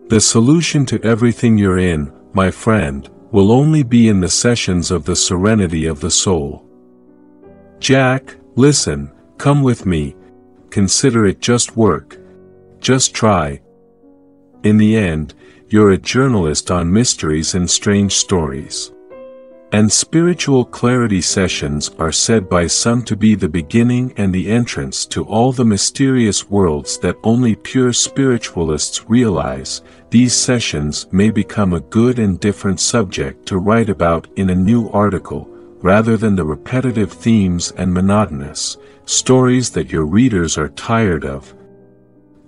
The solution to everything you're in, my friend, will only be in the sessions of the serenity of the soul. Jack, listen, come with me. Consider it just work. Just try. In the end, you're a journalist on mysteries and strange stories. And spiritual clarity sessions are said by some to be the beginning and the entrance to all the mysterious worlds that only pure spiritualists realize. These sessions may become a good and different subject to write about in a new article, rather than the repetitive themes and monotonous stories that your readers are tired of.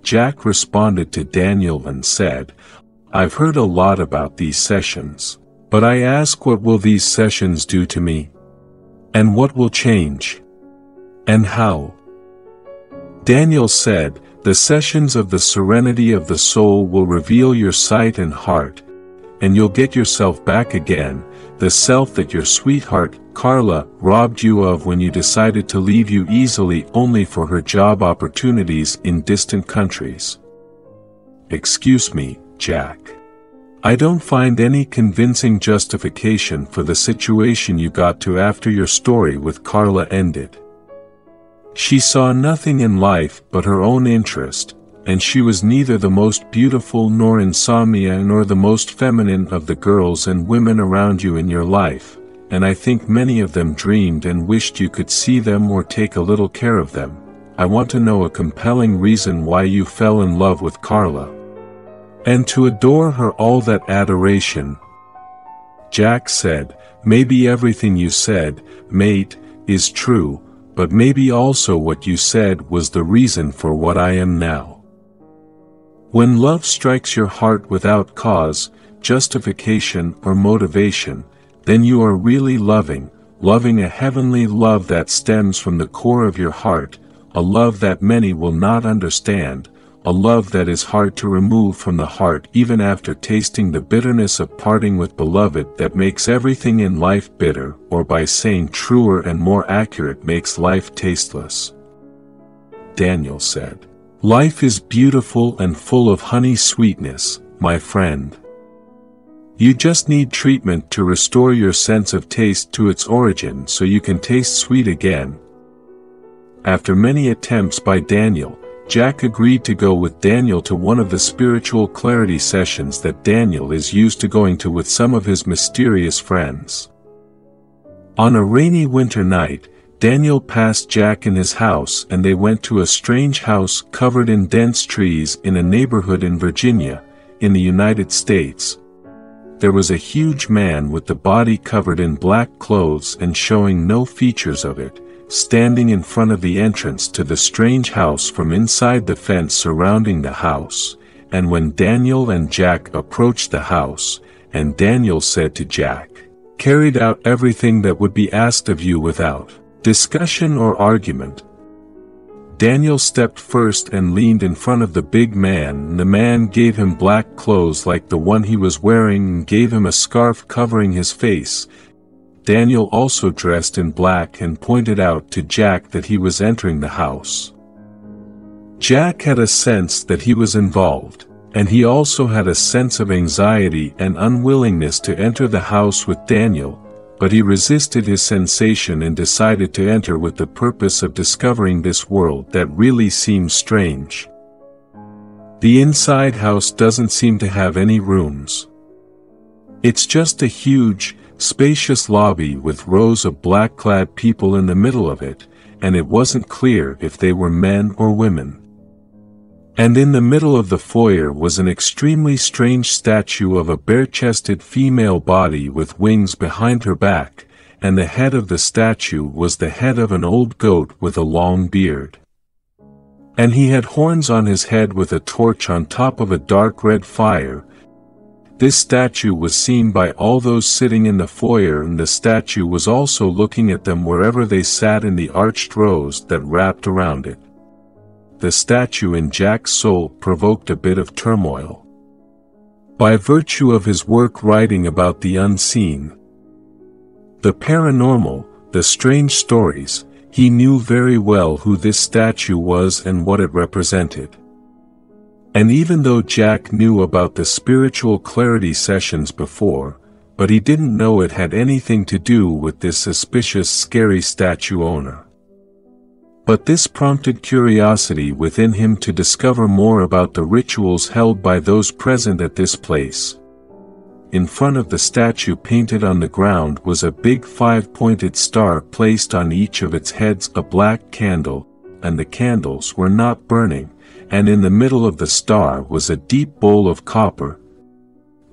Jack responded to Daniel and said, I've heard a lot about these sessions. But I ask, what will these sessions do to me? And what will change? And how? Daniel said, the sessions of the serenity of the soul will reveal your sight and heart, and you'll get yourself back again, the self that your sweetheart, Carla, robbed you of when you decided to leave you easily only for her job opportunities in distant countries. Excuse me, Jack. I don't find any convincing justification for the situation you got to after your story with Carla ended. She saw nothing in life but her own interest, and she was neither the most beautiful nor insomnia nor the most feminine of the girls and women around you in your life, and I think many of them dreamed and wished you could see them or take a little care of them. I want to know a compelling reason why you fell in love with Carla. And to adore her all that adoration. Jack said, maybe everything you said, mate, is true, but maybe also what you said was the reason for what I am now. When love strikes your heart without cause, justification or motivation, then you are really loving a heavenly love that stems from the core of your heart, a love that many will not understand, a love that is hard to remove from the heart even after tasting the bitterness of parting with beloved that makes everything in life bitter, or by saying truer and more accurate makes life tasteless. Daniel said, life is beautiful and full of honey sweetness, my friend. You just need treatment to restore your sense of taste to its origin so you can taste sweet again. After many attempts by Daniel, Jack agreed to go with Daniel to one of the spiritual clarity sessions that Daniel is used to going to with some of his mysterious friends. On a rainy winter night, Daniel passed Jack in his house and they went to a strange house covered in dense trees in a neighborhood in Virginia, in the United States. There was a huge man with the body covered in black clothes and showing no features of it, standing in front of the entrance to the strange house from inside the fence surrounding the house, and when Daniel and Jack approached the house, and Daniel said to Jack, carried out everything that would be asked of you without discussion or argument. Daniel stepped first and leaned in front of the big man, and the man gave him black clothes like the one he was wearing and gave him a scarf covering his face. Daniel also dressed in black and pointed out to Jack that he was entering the house. Jack had a sense that he was involved, and he also had a sense of anxiety and unwillingness to enter the house with Daniel, but he resisted his sensation and decided to enter with the purpose of discovering this world that really seems strange. The inside house doesn't seem to have any rooms. It's just a huge, spacious lobby with rows of black-clad people in the middle of it, and it wasn't clear if they were men or women. And in the middle of the foyer was an extremely strange statue of a bare-chested female body with wings behind her back, and the head of the statue was the head of an old goat with a long beard. And he had horns on his head with a torch on top of a dark red fire. This statue was seen by all those sitting in the foyer, and the statue was also looking at them wherever they sat in the arched rows that wrapped around it. The statue in Jack's soul provoked a bit of turmoil. By virtue of his work writing about the unseen, the paranormal, the strange stories, he knew very well who this statue was and what it represented. And even though Jack knew about the spiritual clarity sessions before, but he didn't know it had anything to do with this suspicious, scary statue owner. But this prompted curiosity within him to discover more about the rituals held by those present at this place. In front of the statue painted on the ground was a big 5-pointed star placed on each of its heads, a black candle, and the candles were not burning, and in the middle of the star was a deep bowl of copper.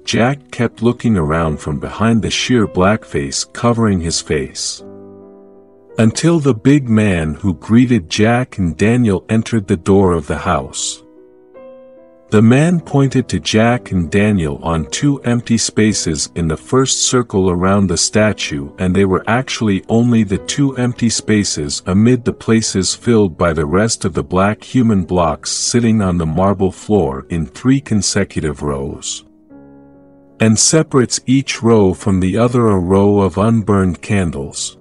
Jack kept looking around from behind the sheer black face covering his face, until the big man who greeted Jack and Daniel entered the door of the house. The man pointed to Jack and Daniel on 2 empty spaces in the first circle around the statue, and they were actually only the 2 empty spaces amid the places filled by the rest of the black human blocks sitting on the marble floor in 3 consecutive rows, and separates each row from the other a row of unburned candles.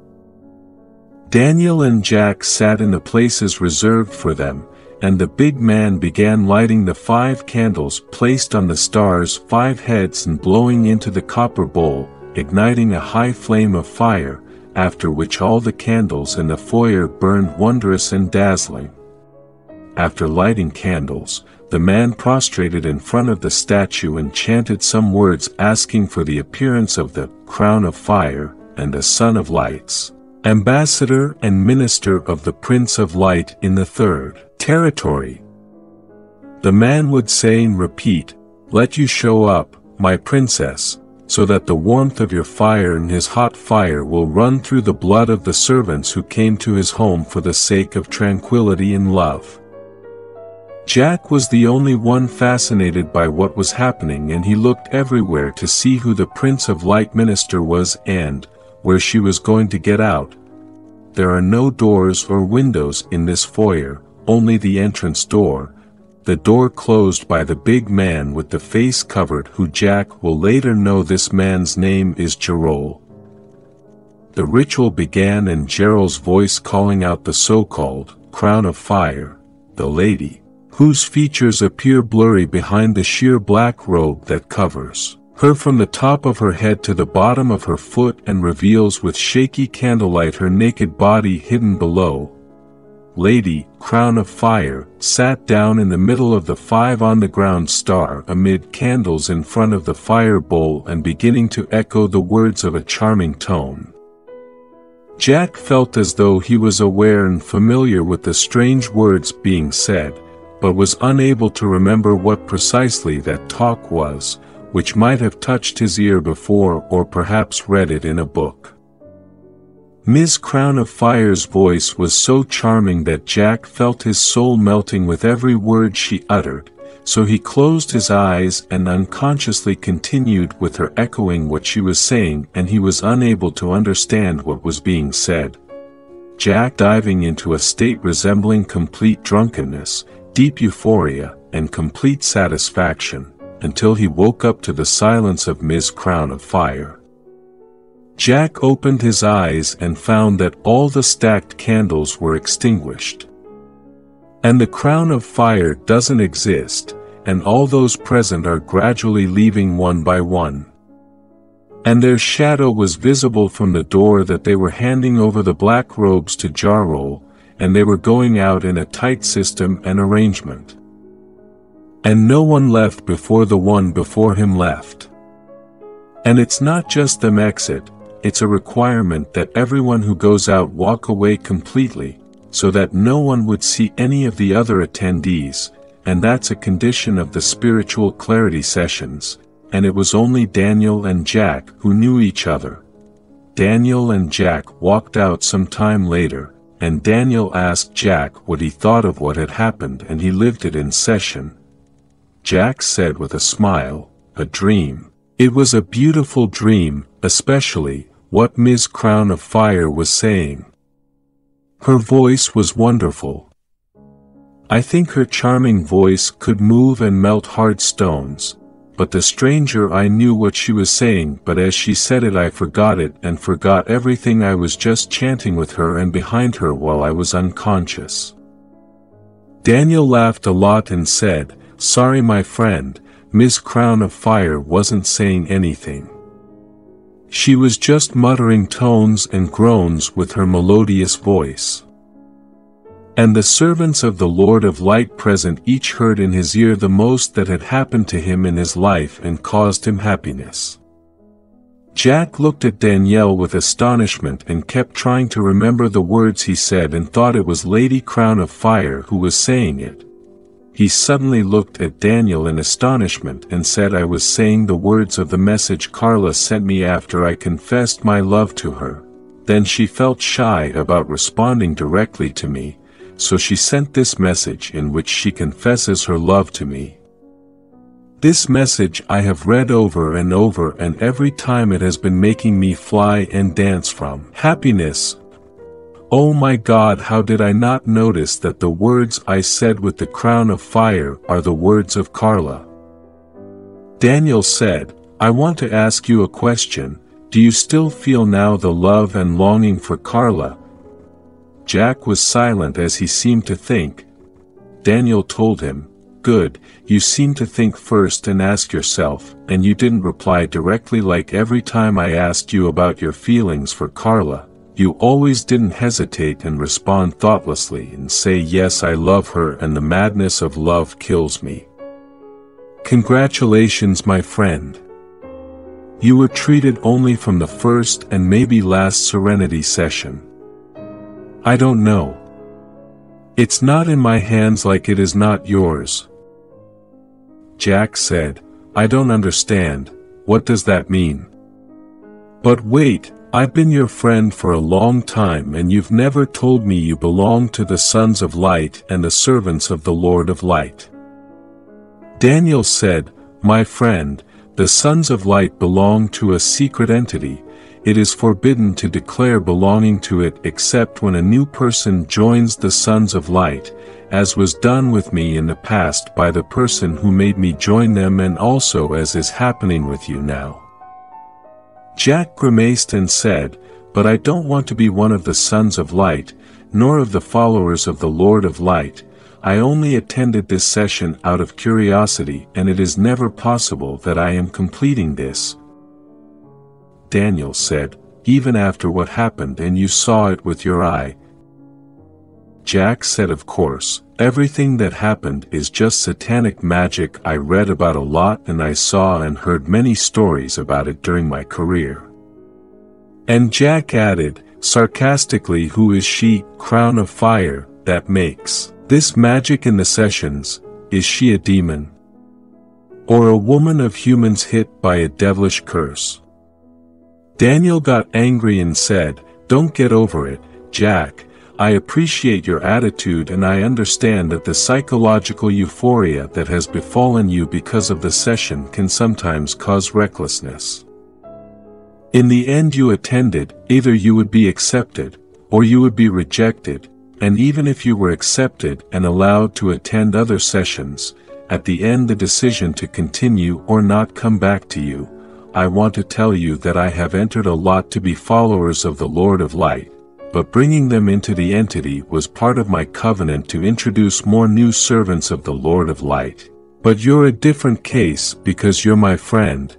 Daniel and Jack sat in the places reserved for them, and the big man began lighting the 5 candles placed on the star's 5 heads and blowing into the copper bowl, igniting a high flame of fire, after which all the candles in the foyer burned wondrous and dazzling. After lighting candles, the man prostrated in front of the statue and chanted some words asking for the appearance of the crown of fire and the son of lights, ambassador and minister of the Prince of Light in the 3rd territory. The man would say and repeat, "Let you show up, my princess, so that the warmth of your fire and his hot fire will run through the blood of the servants who came to his home for the sake of tranquility and love." Jack was the only one fascinated by what was happening, and he looked everywhere to see who the Prince of Light minister was and where she was going to get out. There are no doors or windows in this foyer, only the entrance door, the door closed by the big man with the face covered, who Jack will later know this man's name is Gerol. The ritual began, and Gerol's voice calling out the so-called crown of fire, the lady, whose features appear blurry behind the sheer black robe that covers her from the top of her head to the bottom of her foot and reveals with shaky candlelight her naked body hidden below. Lady, crown of fire, sat down in the middle of the 5 on-the-ground star amid candles in front of the fire bowl and beginning to echo the words of a charming tone. Jack felt as though he was aware and familiar with the strange words being said, but was unable to remember what precisely that talk was, which might have touched his ear before or perhaps read it in a book. Ms. Crown of Fire's voice was so charming that Jack felt his soul melting with every word she uttered, so he closed his eyes and unconsciously continued with her echoing what she was saying, and he was unable to understand what was being said. Jack diving into a state resembling complete drunkenness, deep euphoria, and complete satisfaction, until he woke up to the silence of Ms. Crown of Fire. Jack opened his eyes and found that all the stacked candles were extinguished, and the crown of fire doesn't exist, and all those present are gradually leaving one by one. And their shadow was visible from the door that they were handing over the black robes to Jarrell, and they were going out in a tight system and arrangement. And no one left before the one before him left. And it's not just them exit, it's a requirement that everyone who goes out walk away completely, so that no one would see any of the other attendees, and that's a condition of the spiritual clarity sessions, and it was only Daniel and Jack who knew each other. Daniel and Jack walked out some time later, and Daniel asked Jack what he thought of what had happened, and he lived it in session. Jack said with a smile, "A dream." It was a beautiful dream, especially what Ms. Crown of Fire was saying. Her voice was wonderful. I think her charming voice could move and melt hard stones, but the stranger I knew what she was saying, but as she said it I forgot it and forgot everything I was just chanting with her and behind her while I was unconscious. Daniel laughed a lot and said, "Sorry my friend, Miss Crown of Fire wasn't saying anything. She was just muttering tones and groans with her melodious voice." And the servants of the Lord of Light present each heard in his ear the most that had happened to him in his life and caused him happiness. Jack looked at Danielle with astonishment and kept trying to remember the words he said and thought it was Lady Crown of Fire who was saying it. He suddenly looked at Daniel in astonishment and said, "I was saying the words of the message Carla sent me after I confessed my love to her. Then she felt shy about responding directly to me, so she sent this message in which she confesses her love to me. This message I have read over and over, and every time it has been making me fly and dance from happiness. Oh my God, how did I not notice that the words I said with the crown of fire are the words of Carla?" Daniel said, "I want to ask you a question. Do you still feel now the love and longing for Carla?" Jack was silent as he seemed to think. Daniel told him, "Good, you seem to think first and ask yourself, and you didn't reply directly like every time I asked you about your feelings for Carla. You always didn't hesitate and respond thoughtlessly and say, 'Yes, I love her and the madness of love kills me.' Congratulations, my friend. You were treated only from the first and maybe last Serenity session. I don't know. It's not in my hands like it is not yours." Jack said, "I don't understand. What does that mean?" "But wait, I've been your friend for a long time and you've never told me you belong to the Sons of Light and the servants of the Lord of Light." Daniel said, "My friend, the Sons of Light belong to a secret entity. It is forbidden to declare belonging to it except when a new person joins the Sons of Light, as was done with me in the past by the person who made me join them and also as is happening with you now." Jack grimaced and said, "But I don't want to be one of the Sons of Light, nor of the followers of the Lord of Light. I only attended this session out of curiosity, and it is never possible that I am completing this." Daniel said, "Even after what happened and you saw it with your eye?" Jack said, "Of course, everything that happened is just satanic magic. I read about a lot and I saw and heard many stories about it during my career." And Jack added, sarcastically, "Who is she, Crown of Fire, that makes this magic in the sessions? Is she a demon? Or a woman of humans hit by a devilish curse?" Daniel got angry and said, "Don't get over it, Jack. I appreciate your attitude and I understand that the psychological euphoria that has befallen you because of the session can sometimes cause recklessness. In the end you attended, either you would be accepted, or you would be rejected, and even if you were accepted and allowed to attend other sessions, at the end the decision to continue or not come back to you. I want to tell you that I have entered a lot to be followers of the Lord of Light, but bringing them into the entity was part of my covenant to introduce more new servants of the Lord of Light. But you're a different case because you're my friend.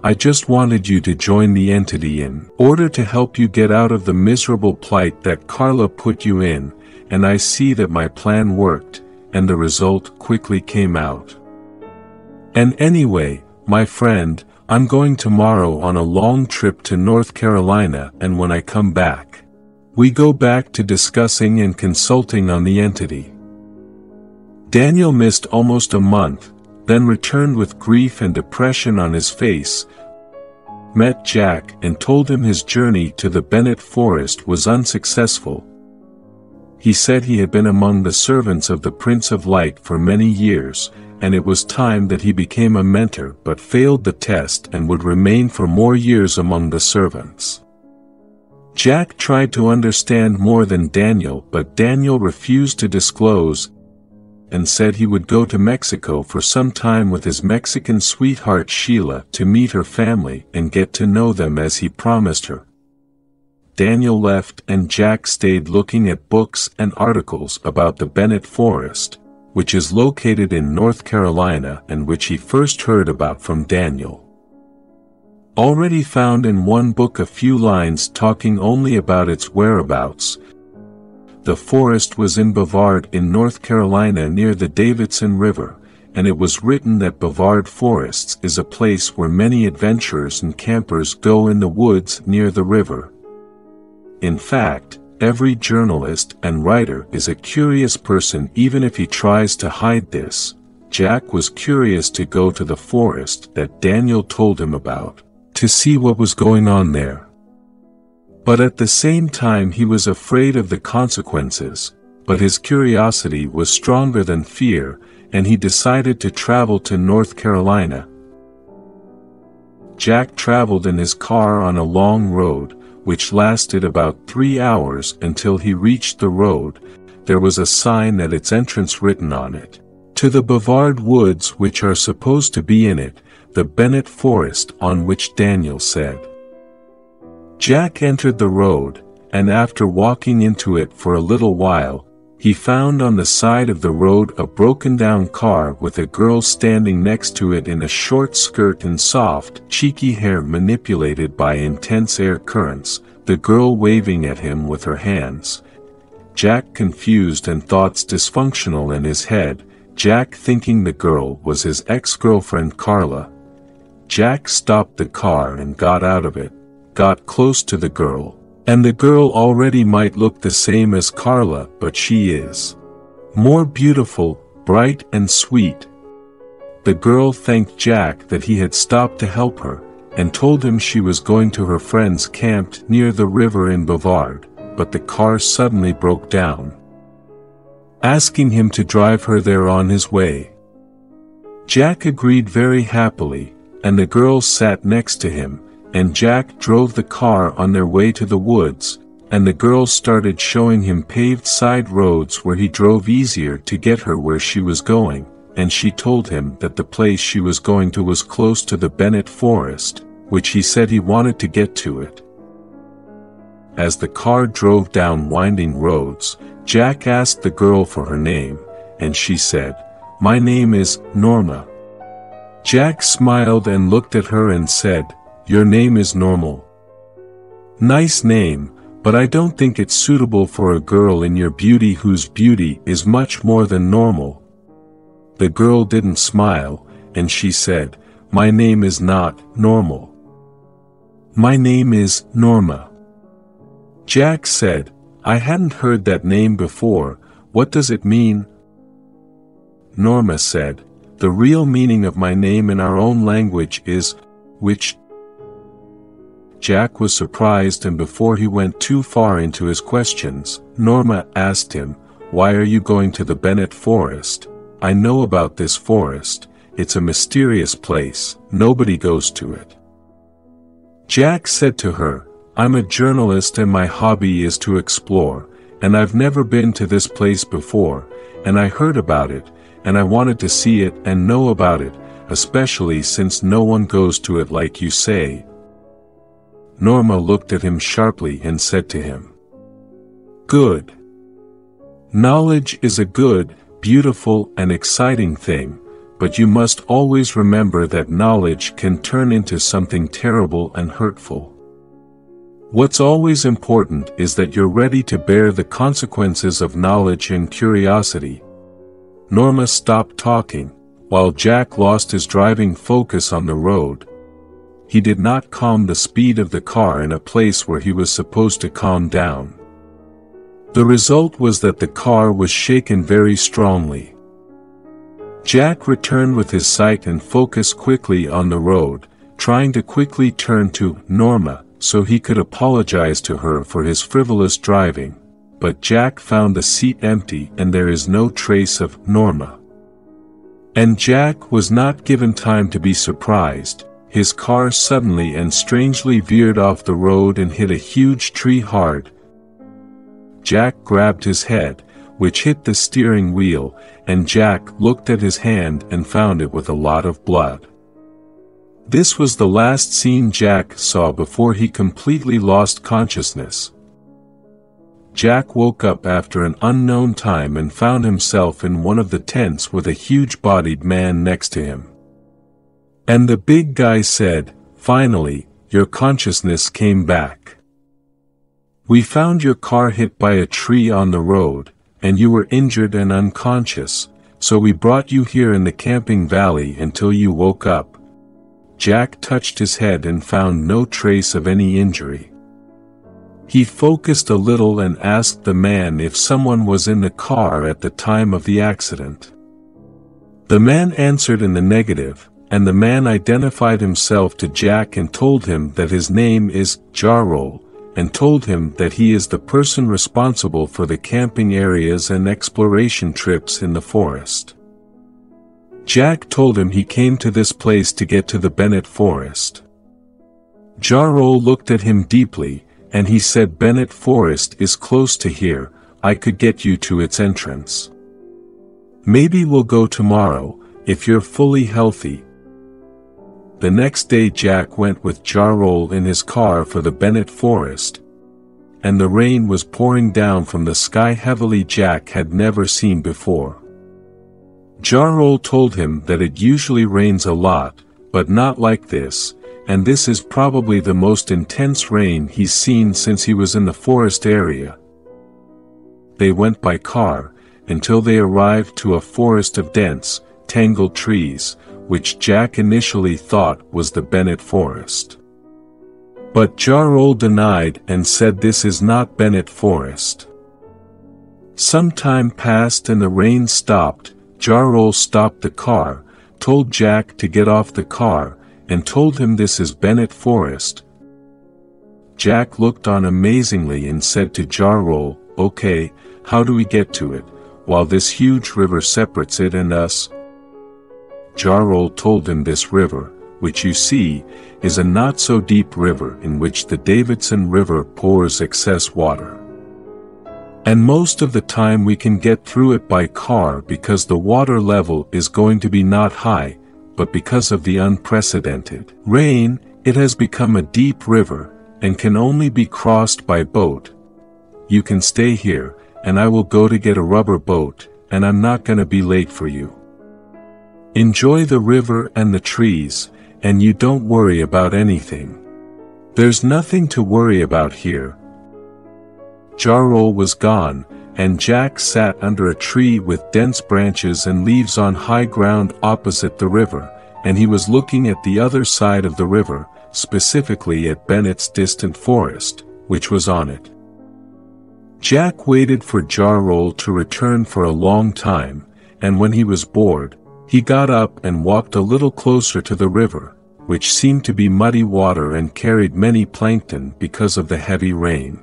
I just wanted you to join the entity in order to help you get out of the miserable plight that Carla put you in, and I see that my plan worked, and the result quickly came out. And anyway, my friend, I'm going tomorrow on a long trip to North Carolina, and when I come back, we go back to discussing and consulting on the entity." Daniel missed almost a month, then returned with grief and depression on his face, met Jack and told him his journey to the Bennet forest was unsuccessful. He said he had been among the servants of the Prince of Light for many years, and it was time that he became a mentor, but failed the test and would remain for more years among the servants. Jack tried to understand more than Daniel, but Daniel refused to disclose, and said he would go to Mexico for some time with his Mexican sweetheart Sheila to meet her family and get to know them as he promised her. Daniel left and Jack stayed looking at books and articles about the Bennet forest, which is located in North Carolina and which he first heard about from Daniel. Already found in one book a few lines talking only about its whereabouts. The forest was in Bavard in North Carolina near the Davidson River, and it was written that Bavard Forests is a place where many adventurers and campers go in the woods near the river. In fact, every journalist and writer is a curious person even if he tries to hide this. Jack was curious to go to the forest that Daniel told him about, to see what was going on there. But at the same time he was afraid of the consequences, but his curiosity was stronger than fear, and he decided to travel to North Carolina. Jack traveled in his car on a long road, which lasted about 3 hours until he reached the road. There was a sign at its entrance written on it, "To the Bavard Woods which are supposed to be in it, the Bennet Forest on which Daniel said." Jack entered the road, and after walking into it for a little while, he found on the side of the road a broken-down car with a girl standing next to it in a short skirt and soft, cheeky hair manipulated by intense air currents, the girl waving at him with her hands. Jack confused and thoughts dysfunctional in his head, Jack thinking the girl was his ex-girlfriend Carla. Jack stopped the car and got out of it, got close to the girl. And the girl already might look the same as Carla, but she is more beautiful, bright and sweet. The girl thanked Jack that he had stopped to help her, and told him she was going to her friends camped near the river in Bavard, but the car suddenly broke down, asking him to drive her there on his way. Jack agreed very happily, and the girl sat next to him, and Jack drove the car on their way to the woods, and the girl started showing him paved side roads where he drove easier to get her where she was going, and she told him that the place she was going to was close to the Bennet Forest, which he said he wanted to get to it. As the car drove down winding roads, Jack asked the girl for her name, and she said, "My name is Norma." Jack smiled and looked at her and said, "Your name is normal. Nice name, but I don't think it's suitable for a girl in your beauty whose beauty is much more than normal." The girl didn't smile, and she said, "My name is not normal. My name is Norma." Jack said, "I hadn't heard that name before, what does it mean?" Norma said, "The real meaning of my name in our own language is, which." Jack was surprised, and before he went too far into his questions, Norma asked him, "Why are you going to the Bennet Forest?" "I know about this forest, it's a mysterious place, nobody goes to it." Jack said to her, "I'm a journalist and my hobby is to explore, and I've never been to this place before, and I heard about it, and I wanted to see it and know about it, especially since no one goes to it like you say." Norma looked at him sharply and said to him, "Good. Knowledge is a good, beautiful and exciting thing, but you must always remember that knowledge can turn into something terrible and hurtful. What's always important is that you're ready to bear the consequences of knowledge and curiosity." Norma stopped talking, while Jack lost his driving focus on the road. He did not calm the speed of the car in a place where he was supposed to calm down. The result was that the car was shaken very strongly. Jack returned with his sight and focus quickly on the road, trying to quickly turn to Norma, so he could apologize to her for his frivolous driving, but Jack found the seat empty and there is no trace of Norma. And Jack was not given time to be surprised. His car suddenly and strangely veered off the road and hit a huge tree hard. Jack grabbed his head, which hit the steering wheel, and Jack looked at his hand and found it with a lot of blood. This was the last scene Jack saw before he completely lost consciousness. Jack woke up after an unknown time and found himself in one of the tents with a huge-bodied man next to him. And the big guy said, "Finally, your consciousness came back. We found your car hit by a tree on the road, and you were injured and unconscious, so we brought you here in the camping valley until you woke up." Jack touched his head and found no trace of any injury. He focused a little and asked the man if someone was in the car at the time of the accident. The man answered in the negative, and the man identified himself to Jack and told him that his name is Jarrell, and told him that he is the person responsible for the camping areas and exploration trips in the forest. Jack told him he came to this place to get to the Bennet forest. Jarrell looked at him deeply, and he said, "Bennet Forest is close to here, I could get you to its entrance. Maybe we'll go tomorrow, if you're fully healthy." The next day Jack went with Jarrell in his car for the Bennet Forest, and the rain was pouring down from the sky heavily Jack had never seen before. Jarrell told him that it usually rains a lot, but not like this, and this is probably the most intense rain he's seen since he was in the forest area. They went by car, until they arrived to a forest of dense, tangled trees, which Jack initially thought was the Bennet Forest. But Jarrell denied and said this is not Bennet Forest. Some time passed and the rain stopped. Jarrell stopped the car, told Jack to get off the car, and told him this is Bennet Forest. Jack looked on amazingly and said to Jarrell, "Okay, how do we get to it, while this huge river separates it and us?" Jarrell told him this river, which you see, is a not-so-deep river in which the Davidson River pours excess water. And most of the time we can get through it by car because the water level is going to be not high, but because of the unprecedented rain, it has become a deep river, and can only be crossed by boat. You can stay here, and I will go to get a rubber boat, and I'm not gonna be late for you. Enjoy the river and the trees, and you don't worry about anything. There's nothing to worry about here. Jarrell was gone, and Jack sat under a tree with dense branches and leaves on high ground opposite the river, and he was looking at the other side of the river, specifically at Bennet's distant forest, which was on it. Jack waited for Jarrell to return for a long time, and when he was bored, he got up and walked a little closer to the river, which seemed to be muddy water and carried many plankton because of the heavy rain.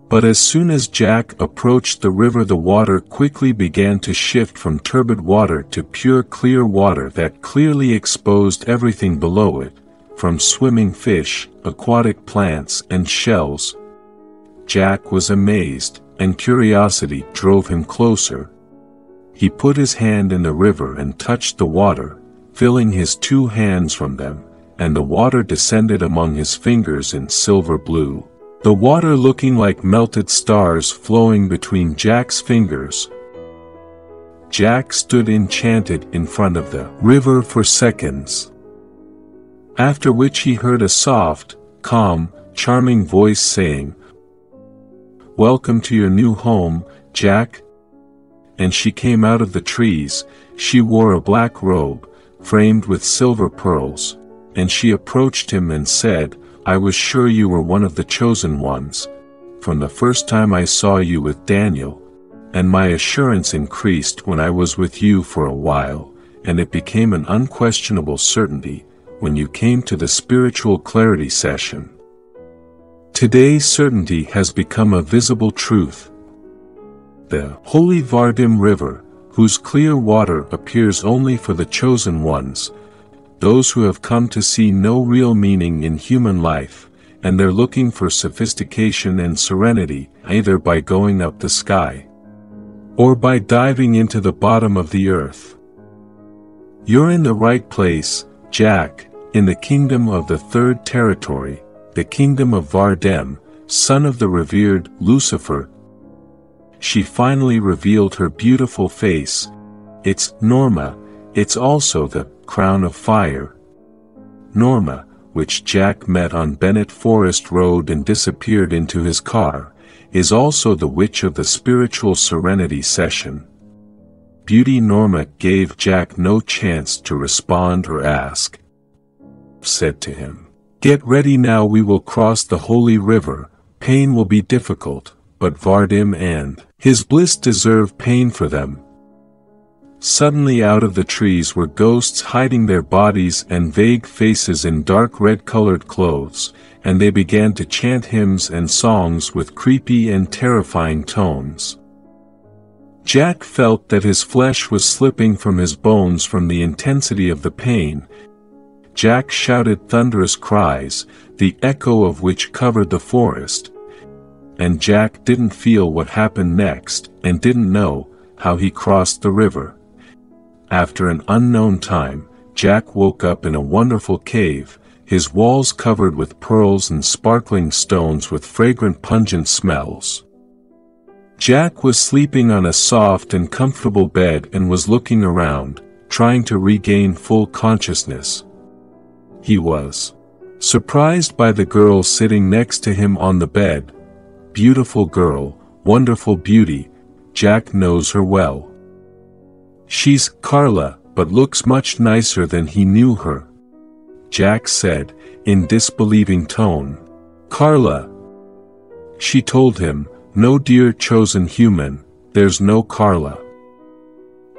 But as soon as Jack approached the river, the water quickly began to shift from turbid water to pure clear water that clearly exposed everything below it, from swimming fish, aquatic plants and shells. Jack was amazed, and curiosity drove him closer. He put his hand in the river and touched the water, filling his 2 hands from them, and the water descended among his fingers in silver blue. The water looking like melted stars flowing between Jack's fingers. Jack stood enchanted in front of the river for seconds, after which he heard a soft, calm, charming voice saying, "Welcome to your new home, Jack." And she came out of the trees. She wore a black robe, framed with silver pearls, and she approached him and said, "I was sure you were one of the chosen ones, from the first time I saw you with Daniel, and my assurance increased when I was with you for a while, and it became an unquestionable certainty when you came to the spiritual clarity session. Today certainty has become a visible truth. The Holy Vardim River, whose clear water appears only for the chosen ones, those who have come to see no real meaning in human life, and they're looking for sophistication and serenity, either by going up the sky, or by diving into the bottom of the earth. You're in the right place, Jack, in the kingdom of the third territory, the kingdom of Vardem, son of the revered Lucifer. She finally revealed her beautiful face. It's Norma, it's also the crown of fire. Norma, which Jack met on Bennet Forest Road and disappeared into his car, is also the witch of the spiritual serenity session. Beauty Norma gave Jack no chance to respond or ask. Said to him, "Get ready now, we will cross the holy river. Pain will be difficult, but Vardim and his bliss deserve pain for them." Suddenly out of the trees were ghosts hiding their bodies and vague faces in dark red-colored clothes, and they began to chant hymns and songs with creepy and terrifying tones. Jack felt that his flesh was slipping from his bones from the intensity of the pain. Jack shouted thunderous cries, the echo of which covered the forest. And Jack didn't feel what happened next, and didn't know how he crossed the river. After an unknown time, Jack woke up in a wonderful cave, his walls covered with pearls and sparkling stones with fragrant pungent smells. Jack was sleeping on a soft and comfortable bed and was looking around, trying to regain full consciousness. He was surprised by the girl sitting next to him on the bed. Beautiful girl, wonderful beauty, Jack knows her well. She's Carla, but looks much nicer than he knew her. Jack said, in disbelieving tone. "Carla." She told him, "No, dear chosen human, there's no Carla.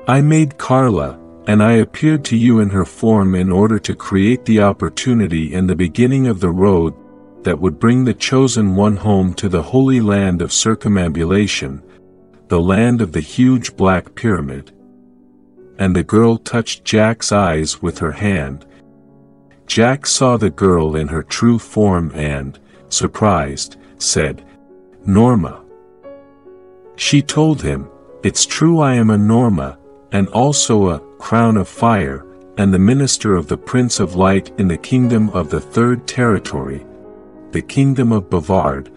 I made Carla, and I appeared to you in her form in order to create the opportunity and the beginning of the road that would bring the chosen one home to the holy land of circumambulation, the land of the huge black pyramid." And the girl touched Jack's eyes with her hand. Jack saw the girl in her true form and, surprised, said, "Norma." She told him, "It's true, I am a Norma, and also a crown of fire, and the minister of the Prince of Light in the kingdom of the Third Territory, the kingdom of Bavard.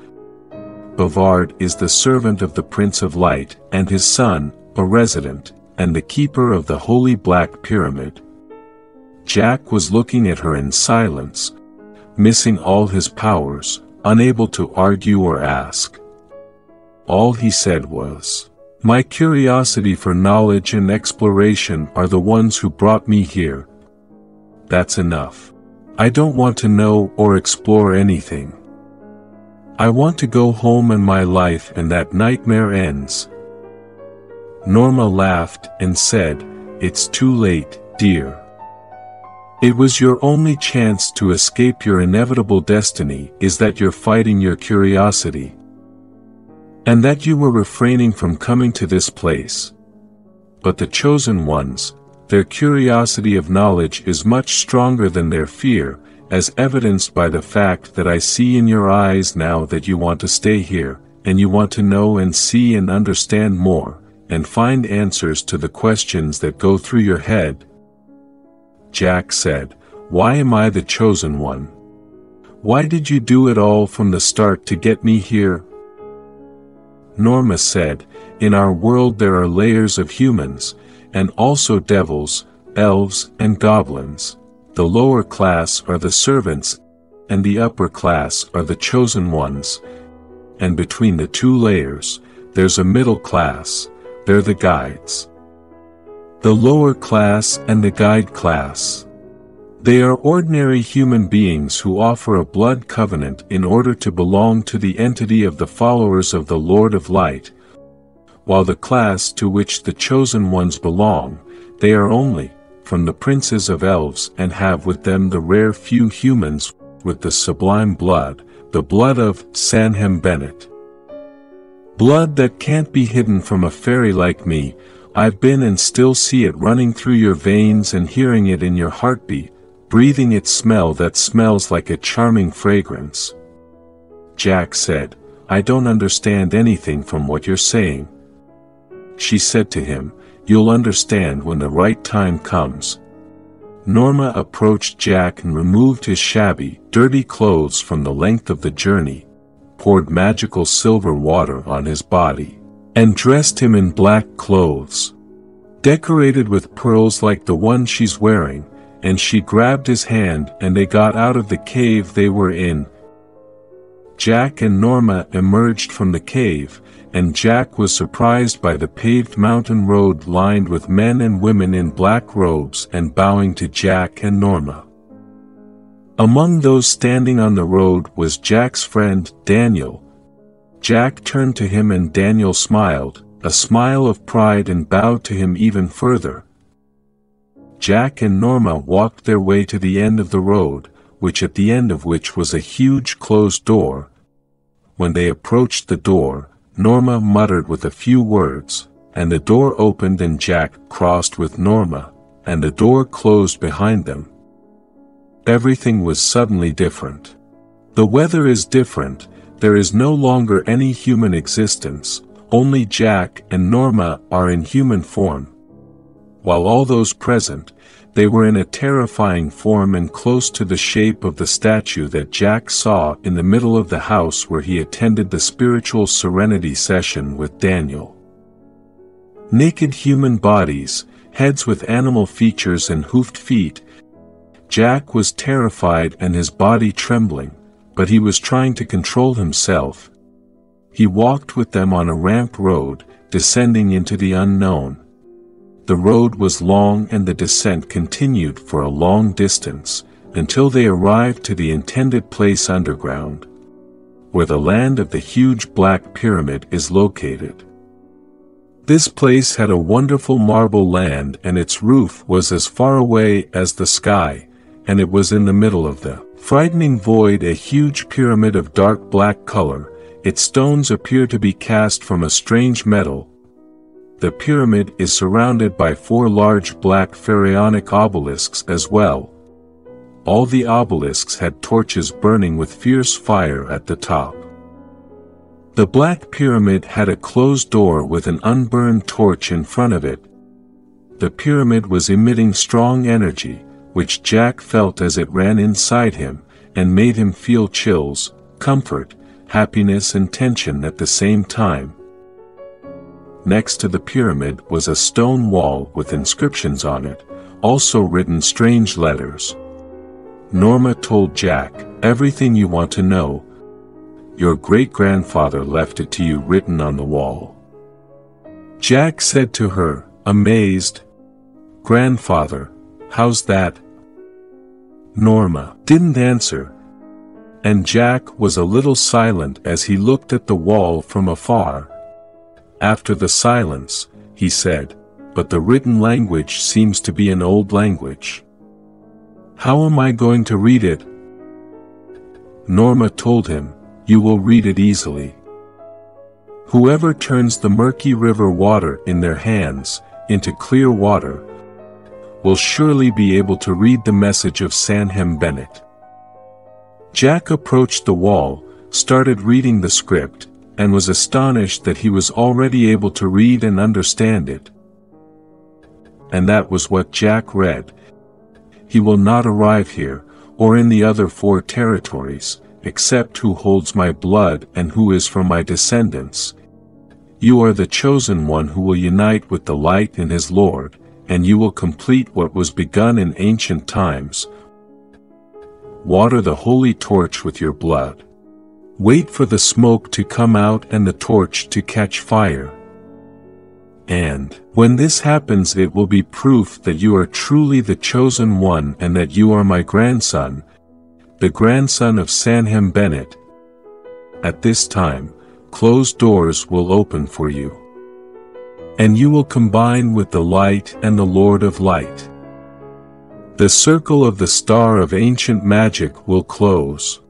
Bavard is the servant of the Prince of Light, and his son, a resident, and the keeper of the holy black pyramid." Jack was looking at her in silence, missing all his powers, unable to argue or ask. All he said was, "My curiosity for knowledge and exploration are the ones who brought me here. That's enough. I don't want to know or explore anything. I want to go home and my life and that nightmare ends." Norma laughed and said, "It's too late, dear. It was your only chance to escape your inevitable destiny, is that you're fighting your curiosity. And that you were refraining from coming to this place. But the chosen ones, their curiosity of knowledge is much stronger than their fear, as evidenced by the fact that I see in your eyes now that you want to stay here, and you want to know and see and understand more, and find answers to the questions that go through your head." Jack said, "Why am I the chosen one? Why did you do it all from the start to get me here?" Norma said, "In our world there are layers of humans, and also devils, elves, and goblins. The lower class are the servants, and the upper class are the chosen ones. And between the two layers, there's a middle class, they're the guides. The lower class and the guide class. They are ordinary human beings who offer a blood covenant in order to belong to the entity of the followers of the Lord of Light, while the class to which the chosen ones belong, they are only from the princes of elves and have with them the rare few humans with the sublime blood, the blood of Sanhem Bennet. Blood that can't be hidden from a fairy like me. I've been and still see it running through your veins and hearing it in your heartbeat, breathing its smell that smells like a charming fragrance." Jack said, "I don't understand anything from what you're saying." She said to him, "You'll understand when the right time comes." Norma approached Jack and removed his shabby, dirty clothes from the length of the journey, poured magical silver water on his body, and dressed him in black clothes, decorated with pearls like the one she's wearing, and she grabbed his hand and they got out of the cave they were in. Jack and Norma emerged from the cave, and Jack was surprised by the paved mountain road lined with men and women in black robes and bowing to Jack and Norma. Among those standing on the road was Jack's friend, Daniel. Jack turned to him and Daniel smiled, a smile of pride, and bowed to him even further. Jack and Norma walked their way to the end of the road, which at the end of which was a huge closed door. When they approached the door, Norma muttered with a few words, and the door opened and Jack crossed with Norma, and the door closed behind them. Everything was suddenly different. The weather is different, there is no longer any human existence, only Jack and Norma are in human form. While all those present, they were in a terrifying form and close to the shape of the statue that Jack saw in the middle of the house where he attended the spiritual serenity session with Daniel. Naked human bodies, heads with animal features and hoofed feet. Jack was terrified and his body trembling, but he was trying to control himself. He walked with them on a ramp road, descending into the unknown. The road was long and the descent continued for a long distance, until they arrived to the intended place underground, where the land of the huge black pyramid is located. This place had a wonderful marble land and its roof was as far away as the sky, and it was in the middle of the frightening void, a huge pyramid of dark black color. Its stones appear to be cast from a strange metal. The pyramid is surrounded by 4 large black pharaonic obelisks as well. All the obelisks had torches burning with fierce fire at the top. The black pyramid had a closed door with an unburned torch in front of it. The pyramid was emitting strong energy, which Jack felt as it ran inside him, and made him feel chills, comfort, happiness and tension at the same time. Next to the pyramid was a stone wall with inscriptions on it, also written strange letters. Norma told Jack, "Everything you want to know. Your great-grandfather left it to you written on the wall." Jack said to her, amazed, "Grandfather, how's that?" Norma didn't answer, and Jack was a little silent as he looked at the wall from afar. After the silence, he said, "But the written language seems to be an old language. How am I going to read it?" Norma told him, "You will read it easily. Whoever turns the murky river water in their hands into clear water will surely be able to read the message of Sanhem Bennet." Jack approached the wall, started reading the script, and was astonished that he was already able to read and understand it. And that was what Jack read. "He will not arrive here, or in the other 4 territories, except who holds my blood and who is from my descendants. You are the chosen one who will unite with the light in his Lord, and you will complete what was begun in ancient times. Water the holy torch with your blood. Wait for the smoke to come out and the torch to catch fire. And, when this happens, it will be proof that you are truly the chosen one and that you are my grandson, the grandson of Sanhem Bennet. At this time, closed doors will open for you. And you will combine with the light and the Lord of Light. The circle of the star of ancient magic will close.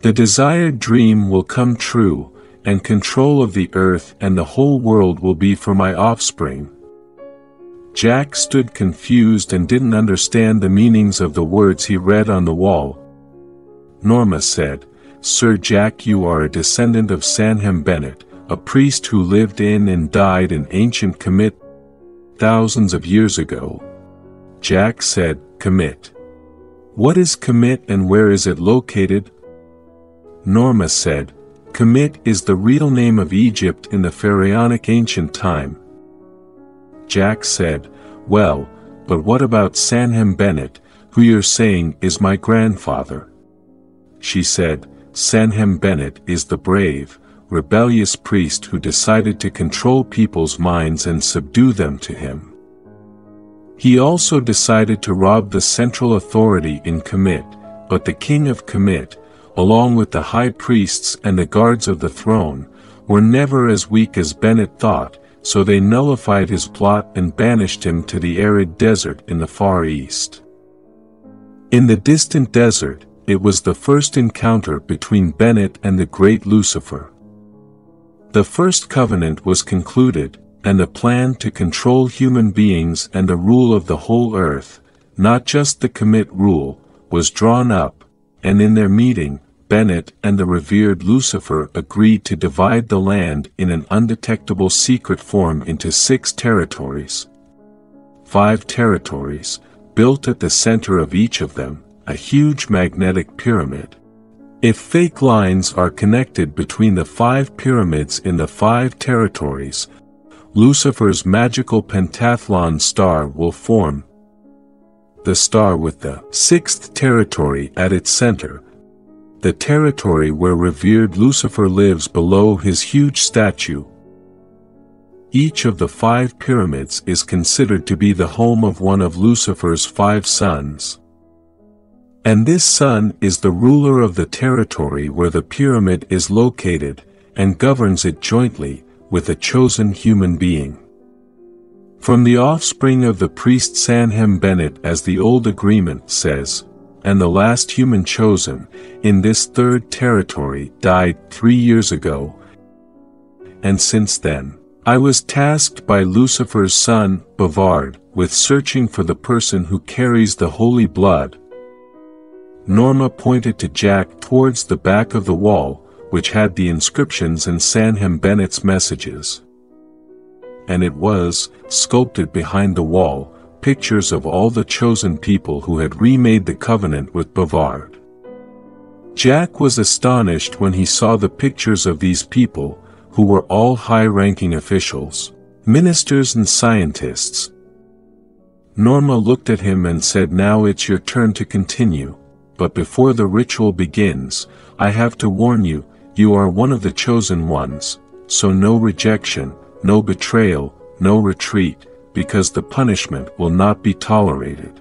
The desired dream will come true, and control of the earth and the whole world will be for my offspring." Jack stood confused and didn't understand the meanings of the words he read on the wall. Norma said, "Sir Jack, you are a descendant of Sanhem Bennet, a priest who lived in and died in ancient Kemet thousands of years ago." Jack said, "Kemet. What is Kemet and where is it located?" Norma said, Kemet is the real name of Egypt in the pharaonic ancient time. Jack said, "Well, but what about Sanhem Bennet, who you're saying is my grandfather?" She said, "Sanhem Bennet is the brave, rebellious priest who decided to control people's minds and subdue them to him. He also decided to rob the central authority in Kemet, but the king of Kemet, along with the high priests and the guards of the throne, were never as weak as Bennet thought, so they nullified his plot and banished him to the arid desert in the Far East. In the distant desert, it was the first encounter between Bennet and the great Lucifer. The first covenant was concluded, and the plan to control human beings and the rule of the whole earth, not just the Kemet rule, was drawn up, and in their meeting, Bennet and the revered Lucifer agreed to divide the land in an undetectable secret form into 6 territories. 5 territories, built at the center of each of them, a huge magnetic pyramid. If fake lines are connected between the 5 pyramids in the 5 territories, Lucifer's magical pentathlon star will form. The star with the 6th territory at its center, the territory where revered Lucifer lives below his huge statue. Each of the 5 pyramids is considered to be the home of one of Lucifer's 5 sons. And this son is the ruler of the territory where the pyramid is located, and governs it jointly, with a chosen human being. From the offspring of the priest Sanhem Bennet, as the old agreement says, and the last human chosen, in this 3rd territory, died 3 years ago. And since then, I was tasked by Lucifer's son, Bavard, with searching for the person who carries the holy blood. Norma pointed to Jack towards the back of the wall, which had the inscriptions and Sanhem Bennet's messages. And it was, sculpted behind the wall, pictures of all the chosen people who had remade the covenant with Bavard. Jack was astonished when he saw the pictures of these people, who were all high-ranking officials, ministers and scientists. Norma looked at him and said, "Now it's your turn to continue, but before the ritual begins, I have to warn you, you are one of the chosen ones, so no rejection, no betrayal, no retreat, because the punishment will not be tolerated."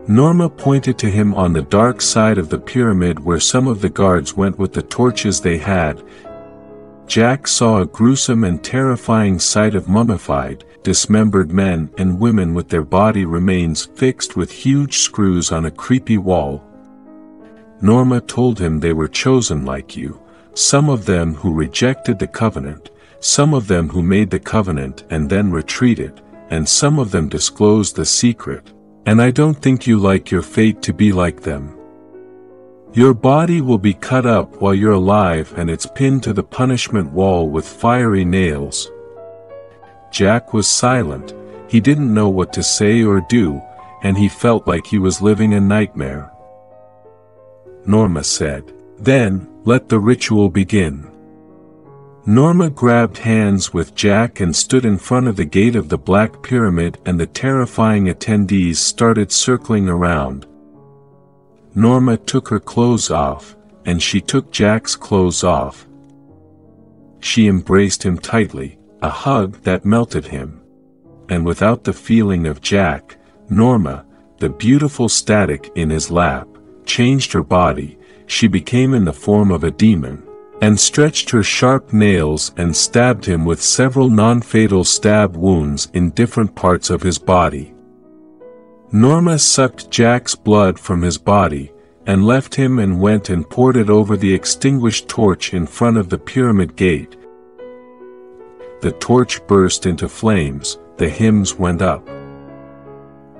Norma pointed to him on the dark side of the pyramid where some of the guards went with the torches they had. Jack saw a gruesome and terrifying sight of mummified, dismembered men and women with their body remains fixed with huge screws on a creepy wall. Norma told him they were chosen like you, some of them who rejected the covenant, some of them who made the covenant and then retreated, and some of them disclosed the secret, and I don't think you like your fate to be like them. Your body will be cut up while you're alive and it's pinned to the punishment wall with fiery nails. Jack was silent, he didn't know what to say or do, and he felt like he was living a nightmare. Norma said, "Then, let the ritual begin." Norma grabbed hands with Jack and stood in front of the gate of the Black Pyramid, and the terrifying attendees started circling around. Norma took her clothes off, and she took Jack's clothes off. She embraced him tightly, a hug that melted him. And without the feeling of Jack, Norma, the beautiful static in his lap, changed her body. She became in the form of a demon, and stretched her sharp nails and stabbed him with several non-fatal stab wounds in different parts of his body. Norma sucked Jack's blood from his body, and left him and went and poured it over the extinguished torch in front of the pyramid gate. The torch burst into flames, the hymns went up.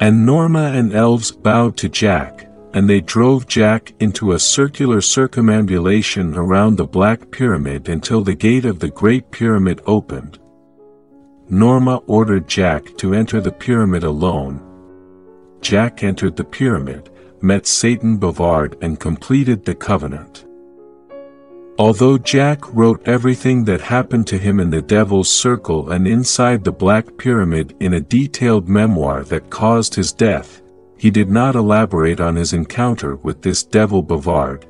And Norma and elves bowed to Jack, and they drove Jack into a circular circumambulation around the Black Pyramid until the gate of the Great Pyramid opened. Norma ordered Jack to enter the pyramid alone. Jack entered the pyramid, met Satan Bavard and completed the covenant. Although Jack wrote everything that happened to him in the Devil's Circle and inside the Black Pyramid in a detailed memoir that caused his death, he did not elaborate on his encounter with this devil Bavard.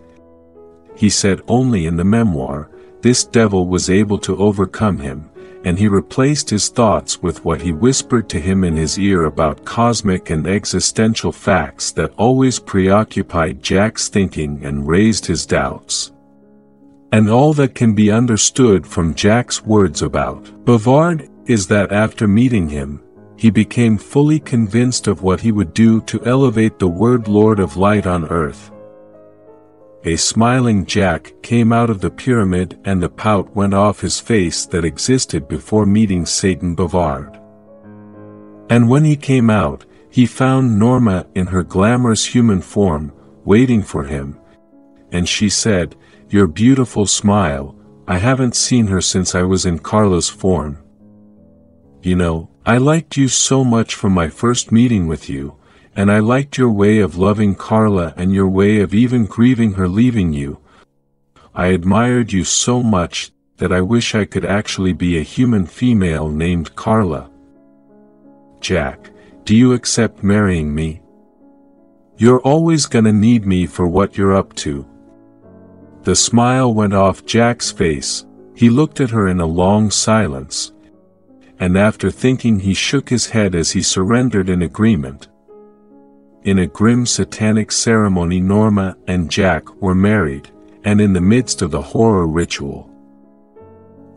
He said only in the memoir, this devil was able to overcome him, and he replaced his thoughts with what he whispered to him in his ear about cosmic and existential facts that always preoccupied Jack's thinking and raised his doubts. And all that can be understood from Jack's words about Bavard is that after meeting him, he became fully convinced of what he would do to elevate the word Lord of Light on earth. A smiling Jack came out of the pyramid and the pout went off his face that existed before meeting Satan Bavard. And when he came out, he found Norma in her glamorous human form, waiting for him. And she said, "Your beautiful smile, I haven't seen her since I was in Carla's form. You know, I liked you so much from my first meeting with you, and I liked your way of loving Carla and your way of even grieving her leaving you. I admired you so much that I wish I could actually be a human female named Carla. Jack, do you accept marrying me? You're always gonna need me for what you're up to." The smile went off Jack's face, he looked at her in a long silence. And after thinking he shook his head as he surrendered in agreement. In a grim satanic ceremony Norma and Jack were married, and in the midst of the horror ritual.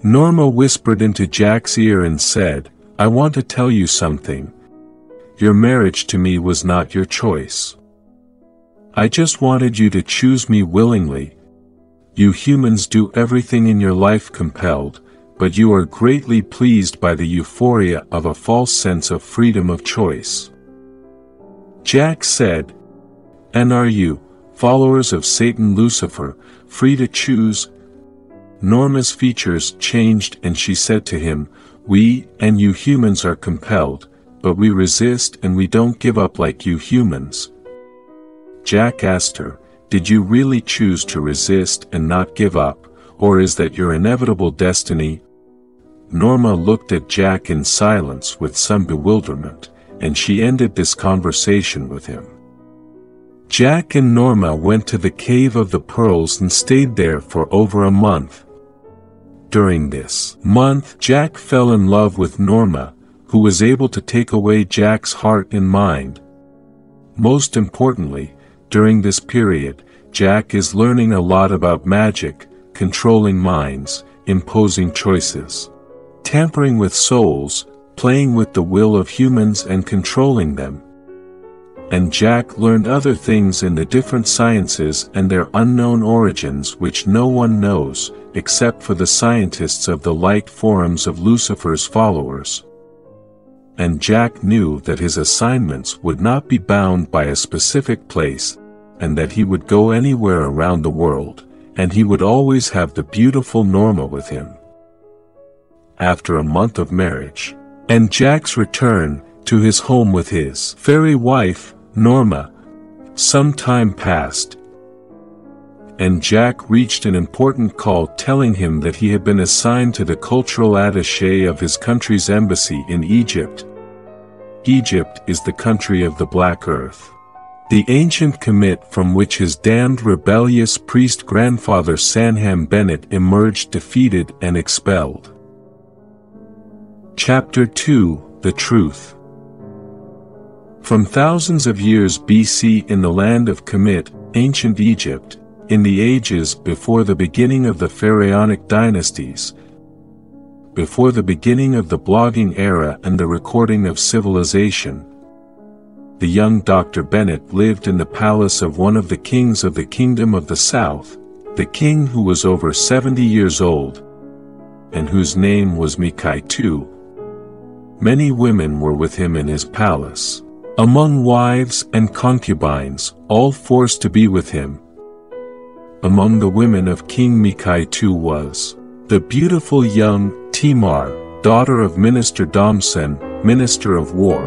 Norma whispered into Jack's ear and said, "I want to tell you something. Your marriage to me was not your choice. I just wanted you to choose me willingly. You humans do everything in your life compelled, but you are greatly pleased by the euphoria of a false sense of freedom of choice." Jack said, "And are you, followers of Satan Lucifer, free to choose?" Norma's features changed and she said to him, "We and you humans are compelled, but we resist and we don't give up like you humans." Jack asked her, "Did you really choose to resist and not give up, or is that your inevitable destiny?" Norma looked at Jack in silence with some bewilderment, and she ended this conversation with him. Jack and Norma went to the Cave of the Pearls and stayed there for over a month. During this month, Jack fell in love with Norma, who was able to take away Jack's heart and mind. Most importantly, during this period, Jack is learning a lot about magic, controlling minds, imposing choices, tampering with souls, playing with the will of humans and controlling them. And Jack learned other things in the different sciences and their unknown origins which no one knows, except for the scientists of the light forums of Lucifer's followers. And Jack knew that his assignments would not be bound by a specific place, and that he would go anywhere around the world, and he would always have the beautiful Norma with him. After a month of marriage, and Jack's return to his home with his fairy wife, Norma, some time passed, and Jack reached an important call telling him that he had been assigned to the cultural attaché of his country's embassy in Egypt. Egypt is the country of the Black Earth, the ancient Kemet from which his damned rebellious priest grandfather Sanhem Bennet emerged defeated and expelled. Chapter 2: The Truth. From thousands of years BC in the land of Kemet, ancient Egypt, in the ages before the beginning of the pharaonic dynasties, before the beginning of the blogging era and the recording of civilization, the young Dr. Bennet lived in the palace of one of the kings of the Kingdom of the South, the king who was over 70 years old, and whose name was Mikaitu. Many women were with him in his palace, among wives and concubines, all forced to be with him. Among the women of King Mikaitu was the beautiful young Timar, daughter of Minister Domsen, Minister of War.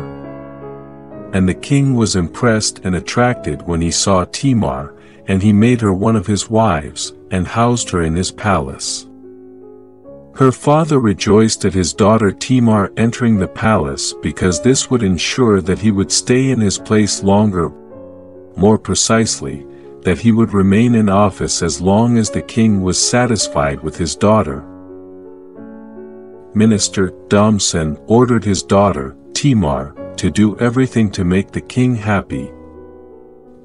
And the king was impressed and attracted when he saw Timar, and he made her one of his wives, and housed her in his palace. Her father rejoiced at his daughter Tamar entering the palace because this would ensure that he would stay in his place longer, more precisely, that he would remain in office as long as the king was satisfied with his daughter. Minister Damson ordered his daughter, Tamar, to do everything to make the king happy.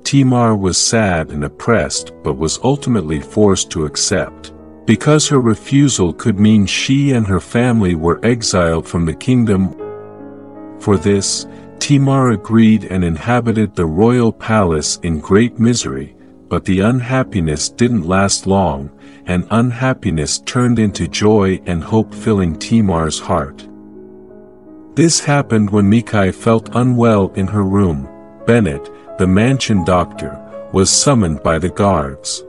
Tamar was sad and oppressed but was ultimately forced to accept, because her refusal could mean she and her family were exiled from the kingdom. For this, Tamar agreed and inhabited the royal palace in great misery, but the unhappiness didn't last long, and unhappiness turned into joy and hope filling Tamar's heart. This happened when Mikai felt unwell in her room. Bennet, the mansion doctor, was summoned by the guards.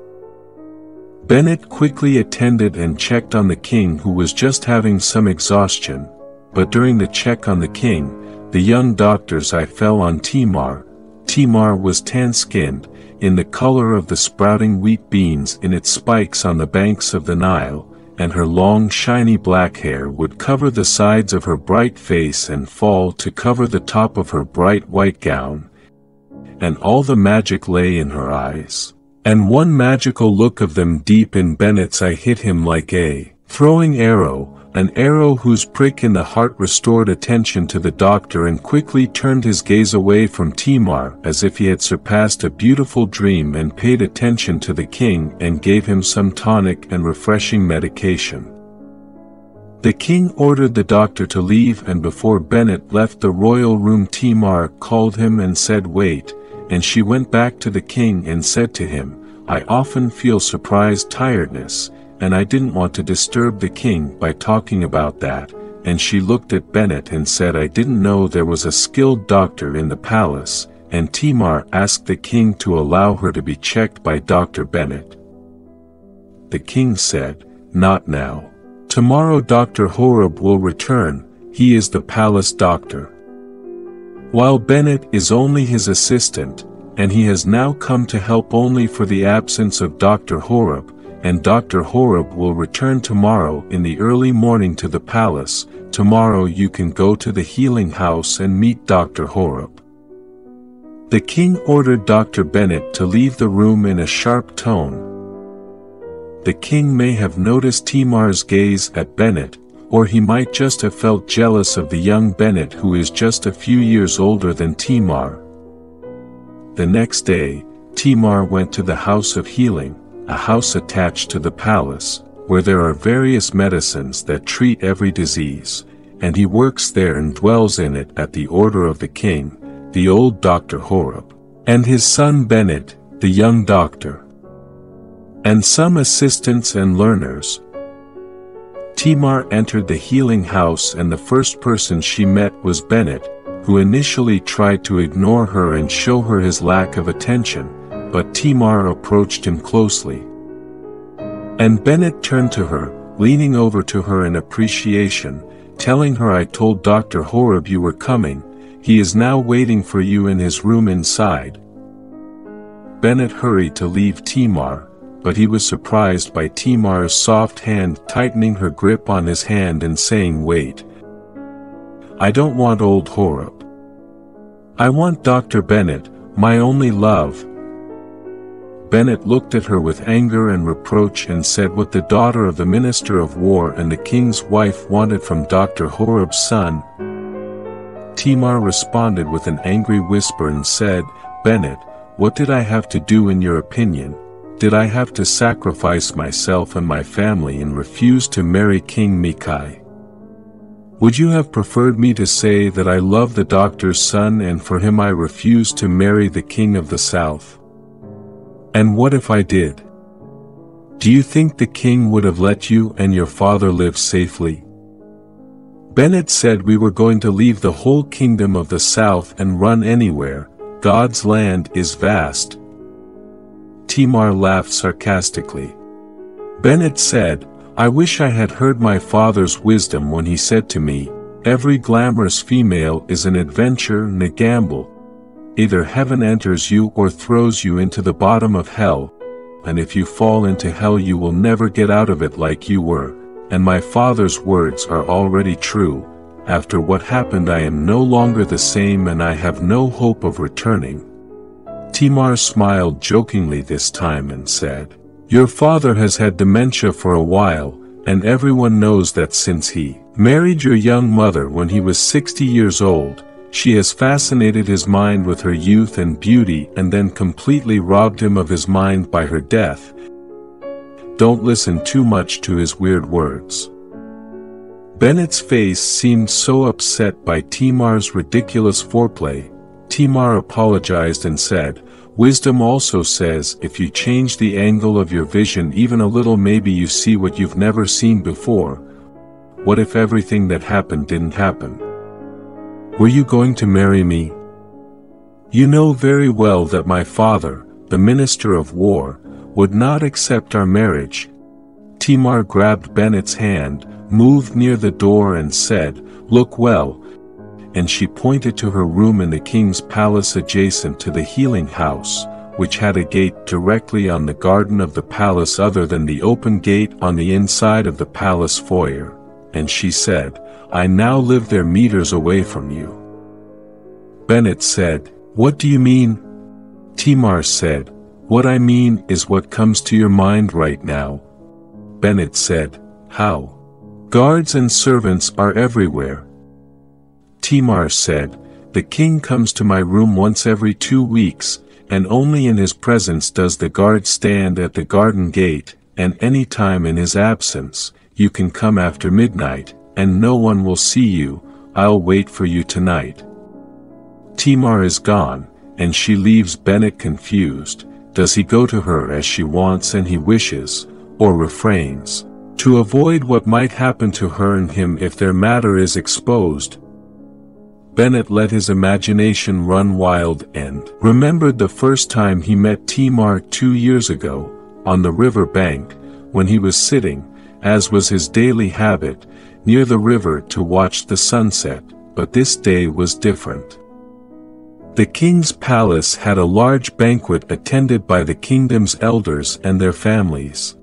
Bennet quickly attended and checked on the king, who was just having some exhaustion, but during the check on the king, the young doctor's eye fell on Tamar. Tamar was tan-skinned, in the color of the sprouting wheat beans in its spikes on the banks of the Nile, and her long shiny black hair would cover the sides of her bright face and fall to cover the top of her bright white gown, and all the magic lay in her eyes. And one magical look of them deep in Bennet's eye hit him like a throwing arrow, an arrow whose prick in the heart restored attention to the doctor and quickly turned his gaze away from Tamar as if he had surpassed a beautiful dream, and paid attention to the king and gave him some tonic and refreshing medication. The king ordered the doctor to leave, and before Bennet left the royal room Tamar called him and said, "Wait," and she went back to the king and said to him, "I often feel surprised tiredness, and I didn't want to disturb the king by talking about that," and she looked at Bennet and said, "I didn't know there was a skilled doctor in the palace," and Tamar asked the king to allow her to be checked by Dr. Bennet. The king said, "Not now. Tomorrow Dr. Horeb will return, he is the palace doctor. While Bennet is only his assistant, and he has now come to help only for the absence of Dr. Horeb, and Dr. Horeb will return tomorrow in the early morning to the palace. Tomorrow you can go to the healing house and meet Dr. Horeb." The king ordered Dr. Bennet to leave the room in a sharp tone. The king may have noticed Tamar's gaze at Bennet, or he might just have felt jealous of the young Bennet, who is just a few years older than Tamar. The next day, Tamar went to the house of healing, a house attached to the palace, where there are various medicines that treat every disease, and he works there and dwells in it at the order of the king, the old Dr. Horeb, and his son Bennet, the young doctor, and some assistants and learners. Tamar entered the healing house, and the first person she met was Bennet, who initially tried to ignore her and show her his lack of attention, but Tamar approached him closely. And Bennet turned to her, leaning over to her in appreciation, telling her, "I told Dr. Horeb you were coming, he is now waiting for you in his room inside." Bennet hurried to leave Tamar, but he was surprised by Tamar's soft hand tightening her grip on his hand and saying, "Wait. I don't want old Horeb. I want Dr. Bennet, my only love." Bennet looked at her with anger and reproach and said what the daughter of the minister of war and the king's wife wanted from Dr. Horeb's son. Tamar responded with an angry whisper and said, "Bennet, what did I have to do in your opinion? Did I have to sacrifice myself and my family and refuse to marry King Mikai? Would you have preferred me to say that I love the doctor's son and for him I refuse to marry the king of the south? And what if I did? Do you think the king would have let you and your father live safely?" Bennet said, "We were going to leave the whole kingdom of the south and run anywhere. God's land is vast." Tamar laughed sarcastically. Bennet said, "I wish I had heard my father's wisdom when he said to me, 'Every glamorous female is an adventure and a gamble. either heaven enters you or throws you into the bottom of hell, and if you fall into hell you will never get out of it like you were, and my father's words are already true. After what happened I am no longer the same and I have no hope of returning." Timar smiled jokingly this time and said, "Your father has had dementia for a while, and everyone knows that since he married your young mother when he was 60 years old, she has fascinated his mind with her youth and beauty and then completely robbed him of his mind by her death. Don't listen too much to his weird words." Bennet's face seemed so upset by Timar's ridiculous foreplay. Timar apologized and said, "Wisdom also says if you change the angle of your vision even a little maybe you see what you've never seen before. What if everything that happened didn't happen? Were you going to marry me? You know very well that my father, the Minister of War, would not accept our marriage." Timar grabbed Bennet's hand, moved near the door and said, "Look well," and she pointed to her room in the king's palace adjacent to the healing house, which had a gate directly on the garden of the palace other than the open gate on the inside of the palace foyer, and she said, "I now live there meters away from you." Bennet said, "What do you mean?" Timar said, "What I mean is what comes to your mind right now." Bennet said, "How?" "Guards and servants are everywhere." Timar said, "The king comes to my room once every 2 weeks, and only in his presence does the guard stand at the garden gate, and any time in his absence, you can come after midnight, and no one will see you. I'll wait for you tonight." Timar is gone, and she leaves Bennet confused. Does he go to her as she wants and he wishes, or refrains, to avoid what might happen to her and him if their matter is exposed? Bennet let his imagination run wild and remembered the first time he met Timar 2 years ago, on the river bank, when he was sitting, as was his daily habit, near the river to watch the sunset, but this day was different. The king's palace had a large banquet attended by the kingdom's elders and their families.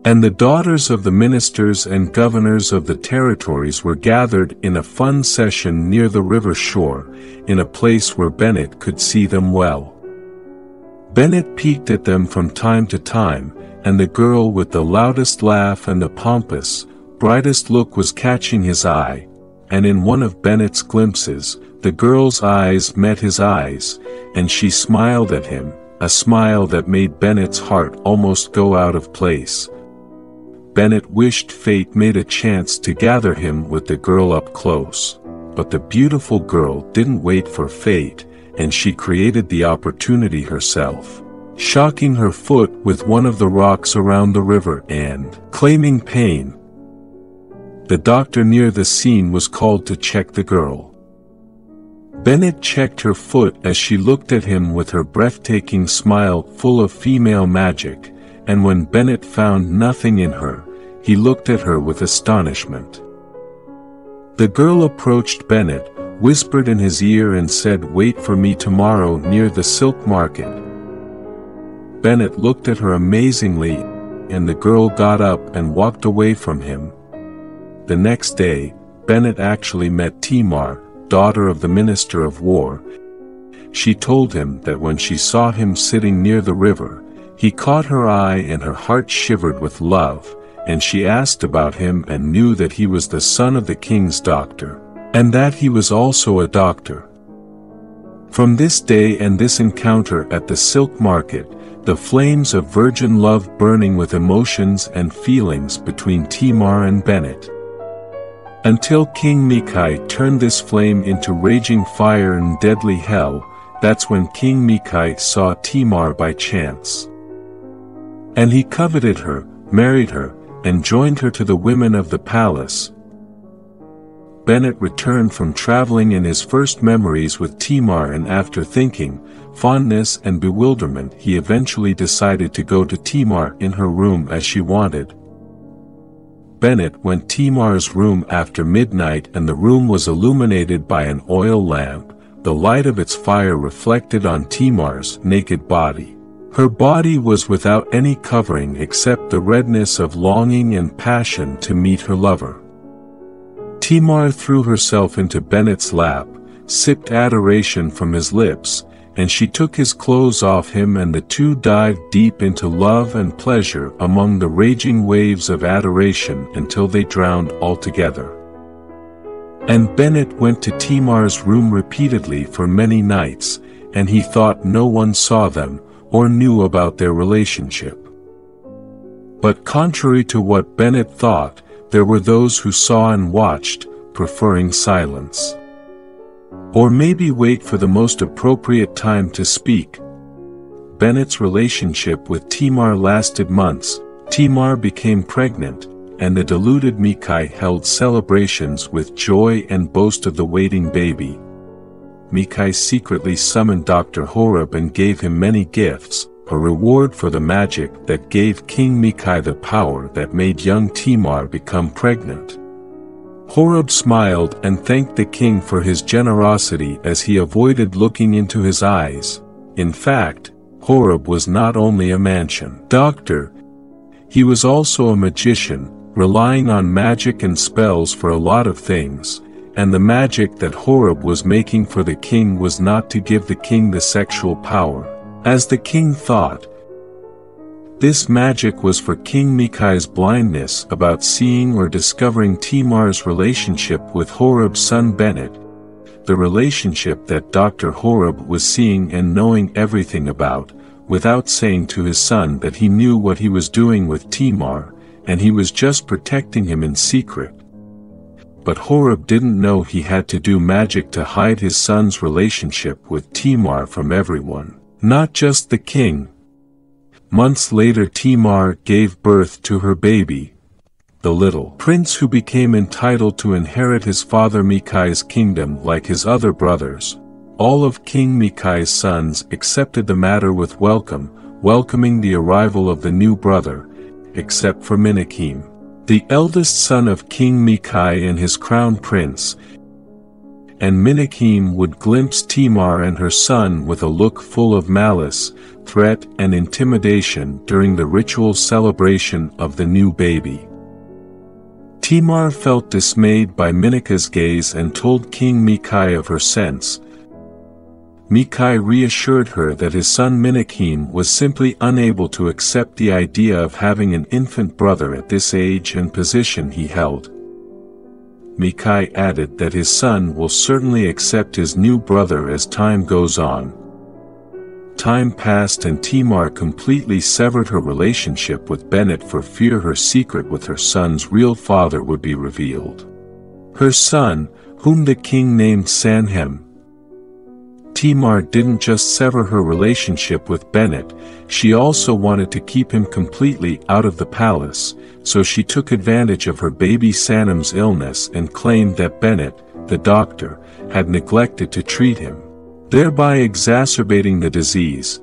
And the daughters of the ministers and governors of the territories were gathered in a fun session near the river shore, in a place where Bennet could see them well. Bennet peeked at them from time to time, and the girl with the loudest laugh and the pompous, brightest look was catching his eye, and in one of Bennet's glimpses, the girl's eyes met his eyes, and she smiled at him, a smile that made Bennet's heart almost go out of place. Bennet wished fate made a chance to gather him with the girl up close, but the beautiful girl didn't wait for fate, and she created the opportunity herself, shocking her foot with one of the rocks around the river and claiming pain. The doctor near the scene was called to check the girl. Bennet checked her foot as she looked at him with her breathtaking smile full of female magic, and when Bennet found nothing in her, he looked at her with astonishment. The girl approached Bennet, whispered in his ear and said, "Wait for me tomorrow near the silk market." Bennet looked at her amazingly, and the girl got up and walked away from him. The next day, Bennet actually met Timar, daughter of the Minister of War. She told him that when she saw him sitting near the river, he caught her eye and her heart shivered with love, and she asked about him and knew that he was the son of the king's doctor, and that he was also a doctor. From this day and this encounter at the silk market, the flames of virgin love burning with emotions and feelings between Timar and Bennet. Until King Mikai turned this flame into raging fire and deadly hell, that's when King Mikai saw Timar by chance. And he coveted her, married her, and joined her to the women of the palace. Bennet returned from traveling in his first memories with Timar, and after thinking, fondness and bewilderment, he eventually decided to go to Timar in her room as she wanted. Bennet went to Timar's room after midnight, and the room was illuminated by an oil lamp, the light of its fire reflected on Timar's naked body. Her body was without any covering except the redness of longing and passion to meet her lover. Timar threw herself into Bennet's lap, sipped adoration from his lips, and she took his clothes off him, and the two dived deep into love and pleasure among the raging waves of adoration until they drowned altogether. And Bennet went to Timar's room repeatedly for many nights, and he thought no one saw them, or knew about their relationship. But contrary to what Bennet thought, there were those who saw and watched, preferring silence. Or maybe wait for the most appropriate time to speak. Bennet's relationship with Timar lasted months. Timar became pregnant, and the deluded Mikai held celebrations with joy and boast of the waiting baby. Mikai secretly summoned Dr. Horeb and gave him many gifts, a reward for the magic that gave King Mikai the power that made young Timar become pregnant. Horeb smiled and thanked the king for his generosity as he avoided looking into his eyes. In fact, Horeb was not only a mansion doctor, he was also a magician, relying on magic and spells for a lot of things, and the magic that Horeb was making for the king was not to give the king the sexual power, as the king thought. This magic was for King Mikai's blindness about seeing or discovering Timar's relationship with Horeb's son Bennet, the relationship that Dr. Horeb was seeing and knowing everything about, without saying to his son that he knew what he was doing with Timar, and he was just protecting him in secret. But Horeb didn't know he had to do magic to hide his son's relationship with Timar from everyone, not just the king. Months later Timar gave birth to her baby, the little prince who became entitled to inherit his father Mikai's kingdom like his other brothers. All of King Mikai's sons accepted the matter with welcoming the arrival of the new brother, except for Minakim, the eldest son of King Mikai and his crown prince. And Minakim would glimpse Timar and her son with a look full of malice, threat and intimidation during the ritual celebration of the new baby. Timar felt dismayed by Minika's gaze and told King Mikai of her sense. Mikai reassured her that his son Minakim was simply unable to accept the idea of having an infant brother at this age and position he held. Mikai added that his son will certainly accept his new brother as time goes on. Time passed and Timar completely severed her relationship with Bennet for fear her secret with her son's real father would be revealed. Her son, whom the king named Sanhem. Timar didn't just sever her relationship with Bennet, she also wanted to keep him completely out of the palace, so she took advantage of her baby Sanhem's illness and claimed that Bennet, the doctor, had neglected to treat him, thereby exacerbating the disease.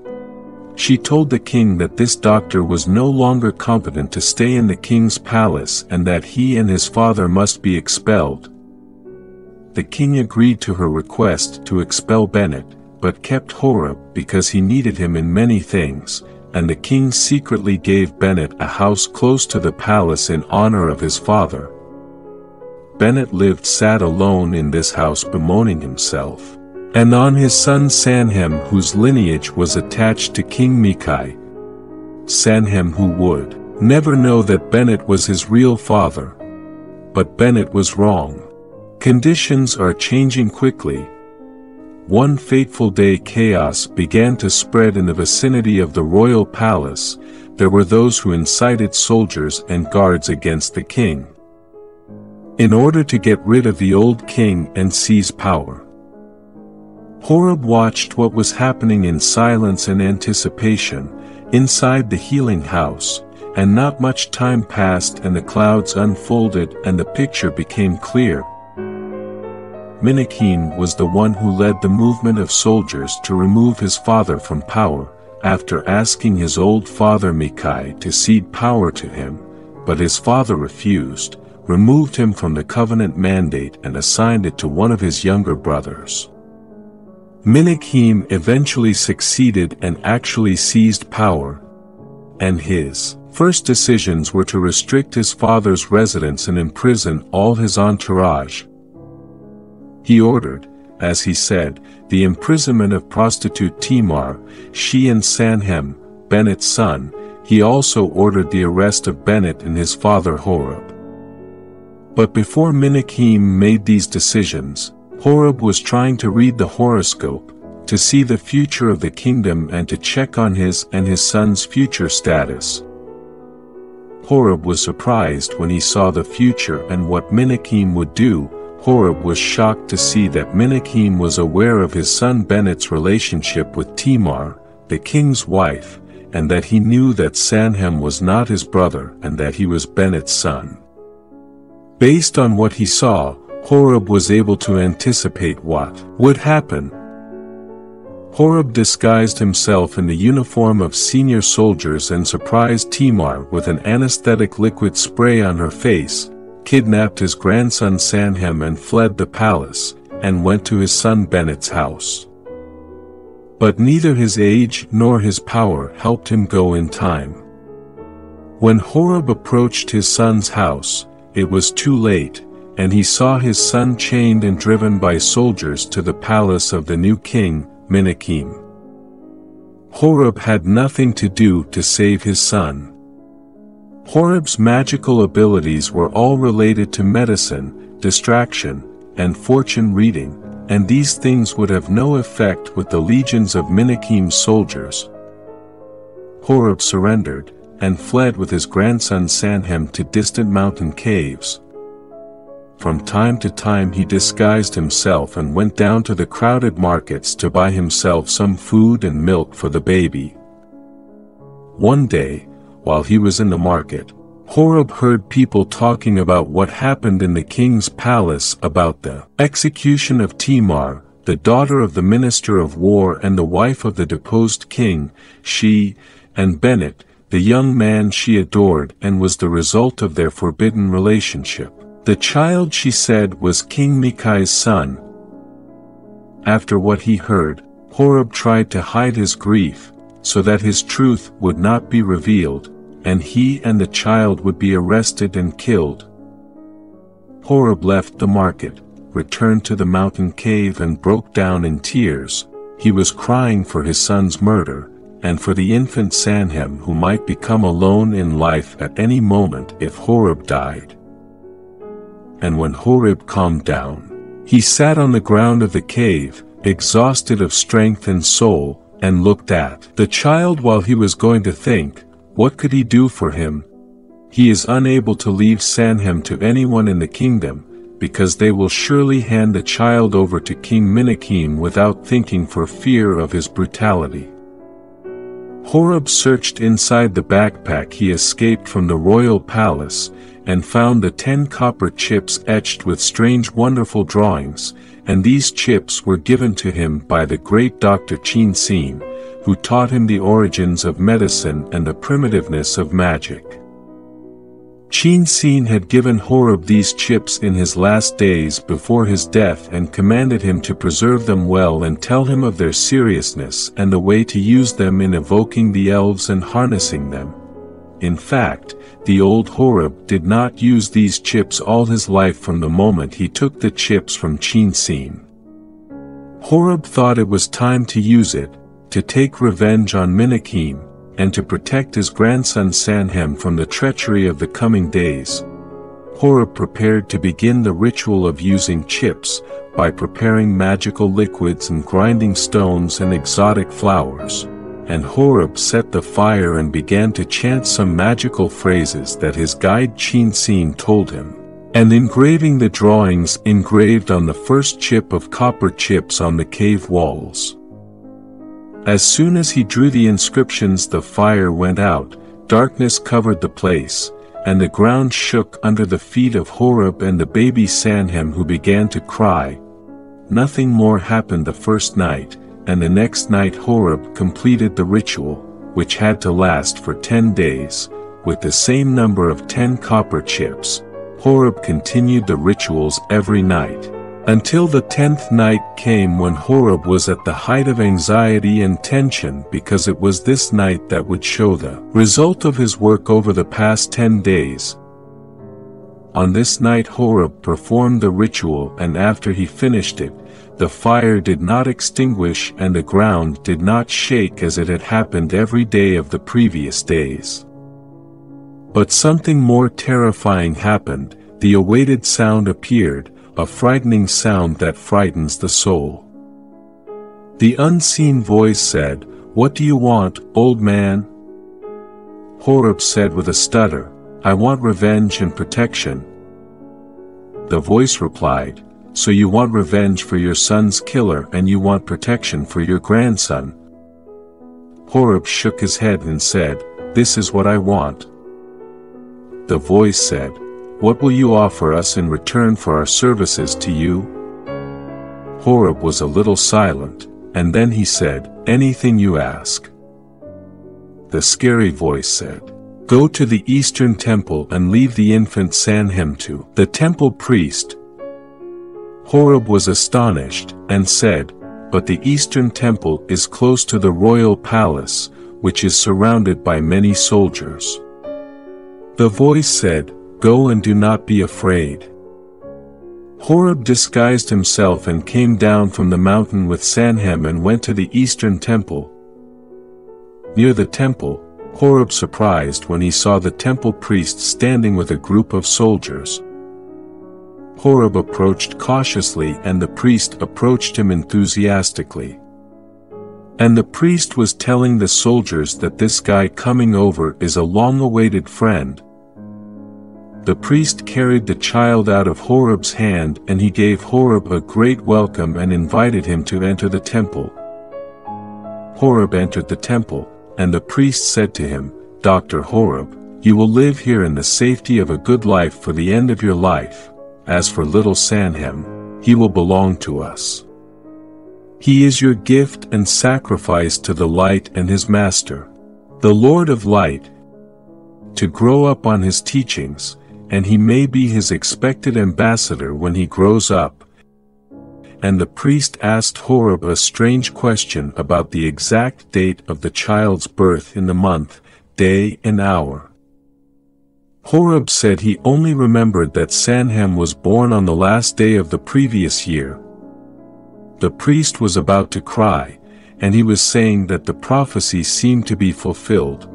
She told the king that this doctor was no longer competent to stay in the king's palace and that he and his father must be expelled. The king agreed to her request to expel Bennet, but kept Horeb because he needed him in many things, and the king secretly gave Bennet a house close to the palace in honor of his father. Bennet lived sad alone in this house bemoaning himself, and on his son Sanhem whose lineage was attached to King Mikai. Sanhem who would never know that Bennet was his real father. But Bennet was wrong. Conditions are changing quickly. One fateful day chaos began to spread in the vicinity of the royal palace. There were those who incited soldiers and guards against the king, in order to get rid of the old king and seize power. Horeb watched what was happening in silence and anticipation, inside the healing house, and not much time passed and the clouds unfolded and the picture became clear. Minakim was the one who led the movement of soldiers to remove his father from power, after asking his old father Mikai to cede power to him, but his father refused, removed him from the covenant mandate and assigned it to one of his younger brothers. Menachem eventually succeeded and actually seized power, and his first decisions were to restrict his father's residence and imprison all his entourage. He ordered, as he said, the imprisonment of prostitute Tamar, she and Sanhem, Bennet's son. He also ordered the arrest of Bennet and his father Horeb. But before Menachem made these decisions, Horeb was trying to read the horoscope, to see the future of the kingdom and to check on his and his son's future status. Horeb was surprised when he saw the future and what Menachem would do. Horeb was shocked to see that Menachem was aware of his son Bennet's relationship with Tamar, the king's wife, and that he knew that Sanhem was not his brother and that he was Bennet's son. Based on what he saw, Horeb was able to anticipate what would happen. Horeb disguised himself in the uniform of senior soldiers and surprised Tamar with an anesthetic liquid spray on her face, kidnapped his grandson Sanhem and fled the palace, and went to his son Bennet's house. But neither his age nor his power helped him go in time. When Horeb approached his son's house, it was too late, and he saw his son chained and driven by soldiers to the palace of the new king, Menachem. Horeb had nothing to do to save his son. Horeb's magical abilities were all related to medicine, distraction, and fortune reading, and these things would have no effect with the legions of Menachem's soldiers. Horeb surrendered, and fled with his grandson Sanhem to distant mountain caves. From time to time he disguised himself and went down to the crowded markets to buy himself some food and milk for the baby. One day, while he was in the market, Horeb heard people talking about what happened in the king's palace about the execution of Tamar, the daughter of the minister of war and the wife of the deposed king, she, and Bennet, the young man she adored, and was the result of their forbidden relationship. The child, she said, was King Micaiah's son. After what he heard, Horeb tried to hide his grief, so that his truth would not be revealed, and he and the child would be arrested and killed. Horeb left the market, returned to the mountain cave and broke down in tears. He was crying for his son's murder, and for the infant Sanhem who might become alone in life at any moment if Horeb died. And when Horeb calmed down, he sat on the ground of the cave, exhausted of strength and soul, and looked at the child while he was going to think, what could he do for him? He is unable to leave Sanhem to anyone in the kingdom, because they will surely hand the child over to King Menachem without thinking for fear of his brutality. Horeb searched inside the backpack he escaped from the royal palace, and found the 10 copper chips etched with strange wonderful drawings, and these chips were given to him by the great Dr. Chin, who taught him the origins of medicine and the primitiveness of magic. Chin had given Horeb these chips in his last days before his death and commanded him to preserve them well and tell him of their seriousness and the way to use them in evoking the elves and harnessing them. In fact, the old Horeb did not use these chips all his life from the moment he took the chips from Chin. Horeb thought it was time to use it, to take revenge on Menachem, and to protect his grandson Sanhem from the treachery of the coming days. Horeb prepared to begin the ritual of using chips, by preparing magical liquids and grinding stones and exotic flowers. And Horeb set the fire and began to chant some magical phrases that his guide Chin told him, and engraving the drawings engraved on the first chip of copper chips on the cave walls. As soon as he drew the inscriptions, the fire went out, darkness covered the place, and the ground shook under the feet of Horeb and the baby Sanhem, who began to cry. Nothing more happened the first night, and the next night Horeb completed the ritual, which had to last for 10 days, with the same number of 10 copper chips. Horeb continued the rituals every night. Until the 10th night came when Horeb was at the height of anxiety and tension because it was this night that would show the result of his work over the past 10 days. On this night Horeb performed the ritual, and after he finished it, the fire did not extinguish and the ground did not shake as it had happened every day of the previous days. But something more terrifying happened. The awaited sound appeared, a frightening sound that frightens the soul. The unseen voice said, "What do you want, old man?" Horeb said with a stutter, "I want revenge and protection." The voice replied, "So you want revenge for your son's killer and you want protection for your grandson?" Horeb shook his head and said, "This is what I want." The voice said, "What will you offer us in return for our services to you?" Horeb was a little silent, and then he said, "Anything you ask." The scary voice said, "Go to the eastern temple and leave the infant Sanhem to the temple priest." Horeb was astonished, and said, "But the eastern temple is close to the royal palace, which is surrounded by many soldiers." The voice said, "Go and do not be afraid." Horeb disguised himself and came down from the mountain with Sanhem and went to the eastern temple. Near the temple, Horeb surprised when he saw the temple priest standing with a group of soldiers. Horeb approached cautiously and the priest approached him enthusiastically. And the priest was telling the soldiers that this guy coming over is a long-awaited friend. The priest carried the child out of Horeb's hand and he gave Horeb a great welcome and invited him to enter the temple. Horeb entered the temple, and the priest said to him, "Dr. Horeb, you will live here in the safety of a good life for the end of your life. As for little Sanhem, he will belong to us. He is your gift and sacrifice to the light and his master, the Lord of Light, to grow up on his teachings, and he may be his expected ambassador when he grows up." And the priest asked Horeb a strange question about the exact date of the child's birth in the month, day and hour. Horeb said he only remembered that Sanhem was born on the last day of the previous year. The priest was about to cry, and he was saying that the prophecy seemed to be fulfilled.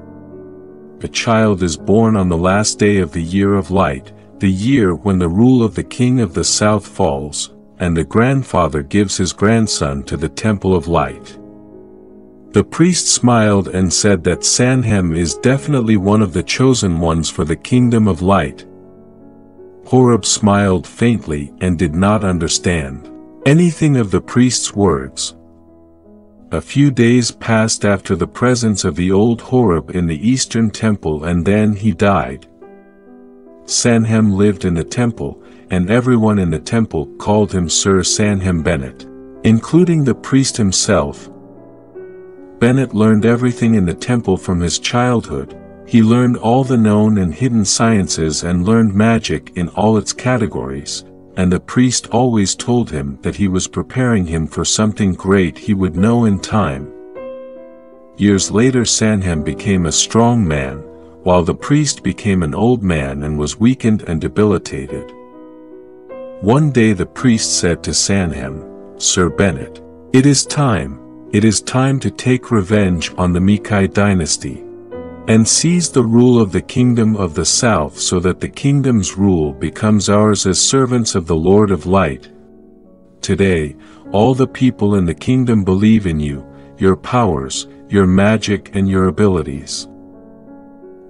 A child is born on the last day of the year of light, the year when the rule of the king of the south falls, and the grandfather gives his grandson to the temple of light. The priest smiled and said that Sanhem is definitely one of the chosen ones for the kingdom of light. Horeb smiled faintly and did not understand anything of the priest's words. A few days passed after the presence of the old Horeb in the eastern temple, and then he died. Sanhem lived in the temple, and everyone in the temple called him Sir Sanhem Bennet, including the priest himself. Bennet learned everything in the temple from his childhood. He learned all the known and hidden sciences and learned magic in all its categories, and the priest always told him that he was preparing him for something great he would know in time. Years later Sanhem became a strong man, while the priest became an old man and was weakened and debilitated. One day the priest said to Sanhem, "Sir Bennet, it is time to take revenge on the Mikai dynasty, and seize the rule of the kingdom of the south so that the kingdom's rule becomes ours as servants of the Lord of Light. Today, all the people in the kingdom believe in you, your powers, your magic and your abilities.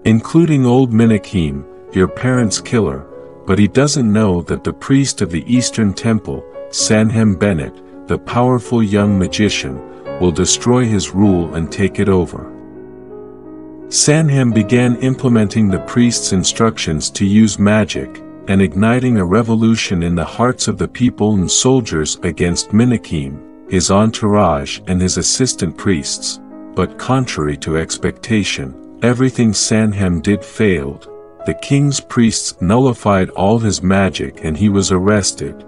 Including old Menachem, your parents' killer, but he doesn't know that the priest of the Eastern Temple, Sanhem Bennet, the powerful young magician, will destroy his rule and take it over." Sanhem began implementing the priest's instructions to use magic, and igniting a revolution in the hearts of the people and soldiers against Menachem, his entourage and his assistant priests. But contrary to expectation, everything Sanhem did failed. The king's priests nullified all his magic and he was arrested.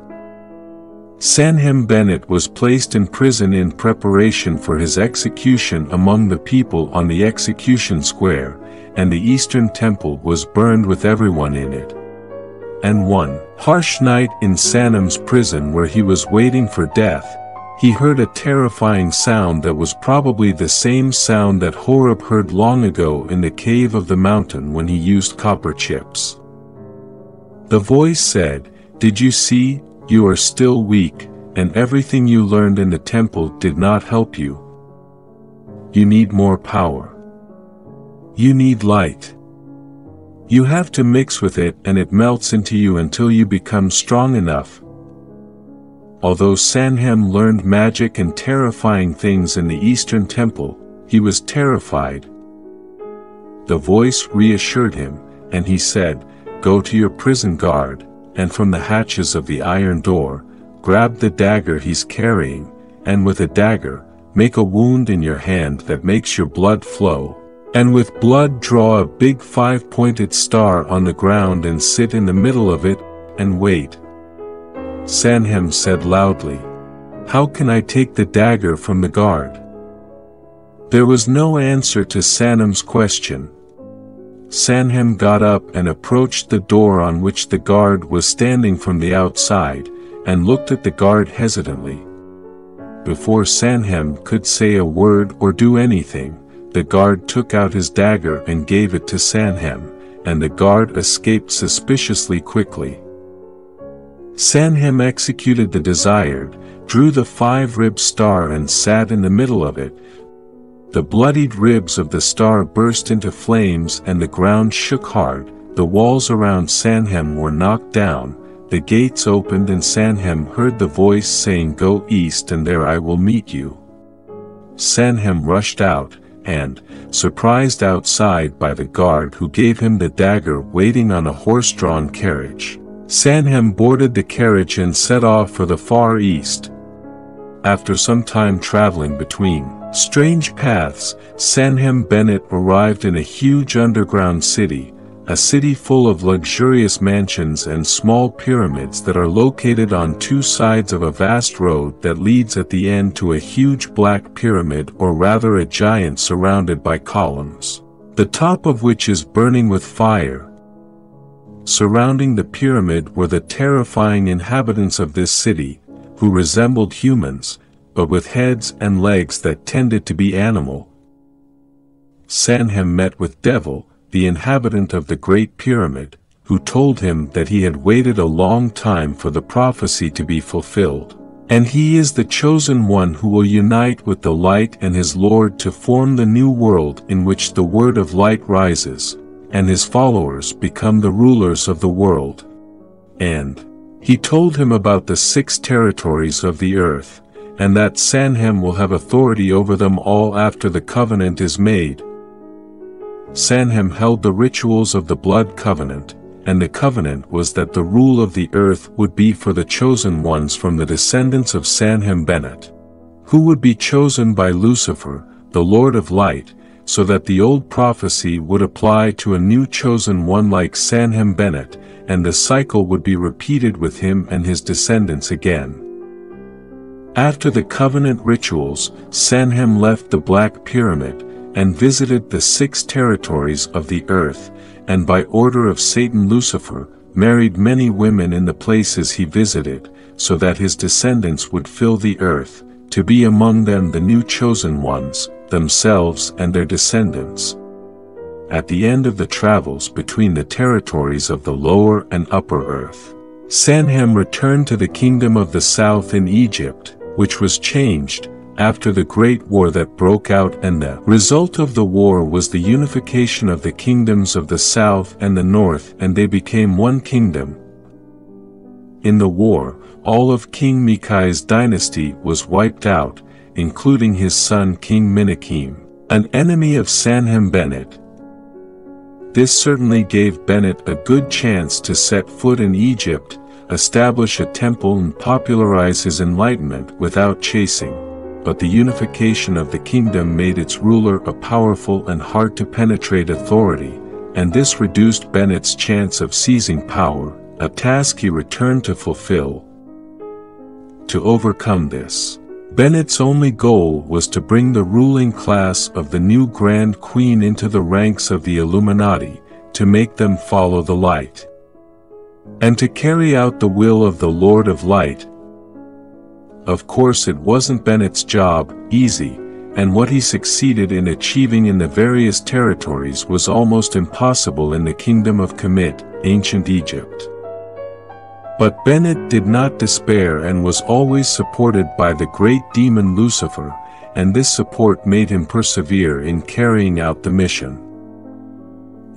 Sanhem Bennet was placed in prison in preparation for his execution among the people on the execution square, and the Eastern Temple was burned with everyone in it. And one harsh night in Sanhem's prison, where he was waiting for death, he heard a terrifying sound that was probably the same sound that Horeb heard long ago in the cave of the mountain when he used copper chips. The voice said, "Did you see? You are still weak, and everything you learned in the temple did not help you. You need more power. You need light. You have to mix with it, and it melts into you until you become strong enough." Although Sanhem learned magic and terrifying things in the Eastern Temple, he was terrified. The voice reassured him, and he said, "Go to your prison guard, and from the hatches of the iron door, grab the dagger he's carrying, and with a dagger, make a wound in your hand that makes your blood flow, and with blood draw a big 5-pointed star on the ground and sit in the middle of it, and wait." Sanhem said loudly, "How can I take the dagger from the guard?" There was no answer to Sanhem's question. Sanhem got up and approached the door on which the guard was standing from the outside, and looked at the guard hesitantly. Before Sanhem could say a word or do anything, the guard took out his dagger and gave it to Sanhem, and the guard escaped suspiciously quickly. Sanhem executed the desired, drew the 5-ribbed star and sat in the middle of it. The bloodied ribs of the star burst into flames and the ground shook hard, the walls around Sanhem were knocked down, the gates opened and Sanhem heard the voice saying, "Go east and there I will meet you." Sanhem rushed out, and, surprised outside by the guard who gave him the dagger waiting on a horse-drawn carriage, Sanhem boarded the carriage and set off for the far east. After some time traveling between strange paths, Sanhem Bennet arrived in a huge underground city, a city full of luxurious mansions and small pyramids that are located on two sides of a vast road that leads at the end to a huge black pyramid, or rather a giant surrounded by columns, the top of which is burning with fire. Surrounding the pyramid were the terrifying inhabitants of this city, who resembled humans, but with heads and legs that tended to be animal. Sanhem met with Devil, the inhabitant of the Great Pyramid, who told him that he had waited a long time for the prophecy to be fulfilled, and he is the chosen one who will unite with the light and his Lord to form the new world in which the word of light rises, and his followers become the rulers of the world. And he told him about the 6 territories of the earth, and that Sanhem will have authority over them all after the covenant is made. Sanhem held the rituals of the blood covenant, and the covenant was that the rule of the earth would be for the chosen ones from the descendants of Sanhem Bennet, who would be chosen by Lucifer, the Lord of Light, so that the old prophecy would apply to a new chosen one like Sanhem Bennet, and the cycle would be repeated with him and his descendants again. After the covenant rituals, Sanhem left the Black Pyramid, and visited the 6 territories of the earth, and by order of Satan Lucifer, married many women in the places he visited, so that his descendants would fill the earth, to be among them the new chosen ones, themselves and their descendants. At the end of the travels between the territories of the lower and upper earth, Sanhem returned to the kingdom of the south in Egypt, which was changed after the great war that broke out, and the result of the war was the unification of the kingdoms of the south and the north, and they became one kingdom. In the war, all of King Mikai's dynasty was wiped out, including his son King Menakem, an enemy of Sanhem Bennet. This certainly gave Bennet a good chance to set foot in Egypt, establish a temple and popularize his enlightenment without chasing, but the unification of the kingdom made its ruler a powerful and hard-to-penetrate authority, and this reduced Benet's chance of seizing power, a task he returned to fulfill. to overcome this. Bennet's only goal was to bring the ruling class of the new Grand Queen into the ranks of the Illuminati, to make them follow the light, and to carry out the will of the Lord of Light. Of course, it wasn't Bennet's job, easy, and what he succeeded in achieving in the various territories was almost impossible in the Kingdom of Kemet, ancient Egypt. But Bennet did not despair and was always supported by the great demon Lucifer, and this support made him persevere in carrying out the mission.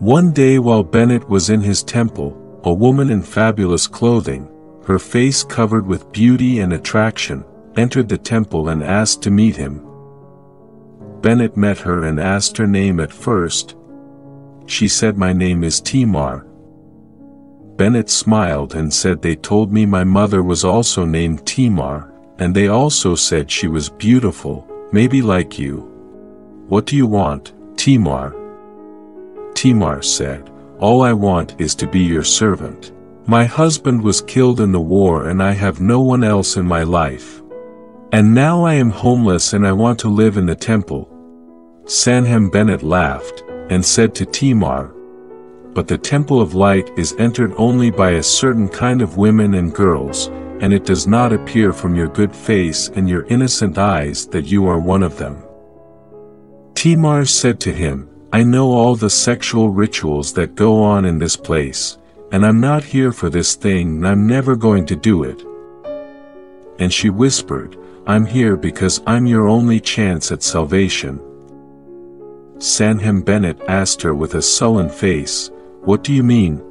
One day while Bennet was in his temple, a woman in fabulous clothing, her face covered with beauty and attraction, entered the temple and asked to meet him. Bennet met her and asked her name at first. She said, "My name is Tamar." Bennet smiled and said, "They told me my mother was also named Tamar, and they also said she was beautiful, maybe like you. What do you want, Tamar?" Tamar said, "All I want is to be your servant. My husband was killed in the war and I have no one else in my life. And now I am homeless and I want to live in the temple." Sanhem Bennet laughed, and said to Tamar, "But the temple of light is entered only by a certain kind of women and girls, and it does not appear from your good face and your innocent eyes that you are one of them." Tamar said to him, "I know all the sexual rituals that go on in this place, and I'm not here for this thing and I'm never going to do it." And she whispered, "I'm here because I'm your only chance at salvation." Sanhem Bennet asked her with a sullen face, "What do you mean?"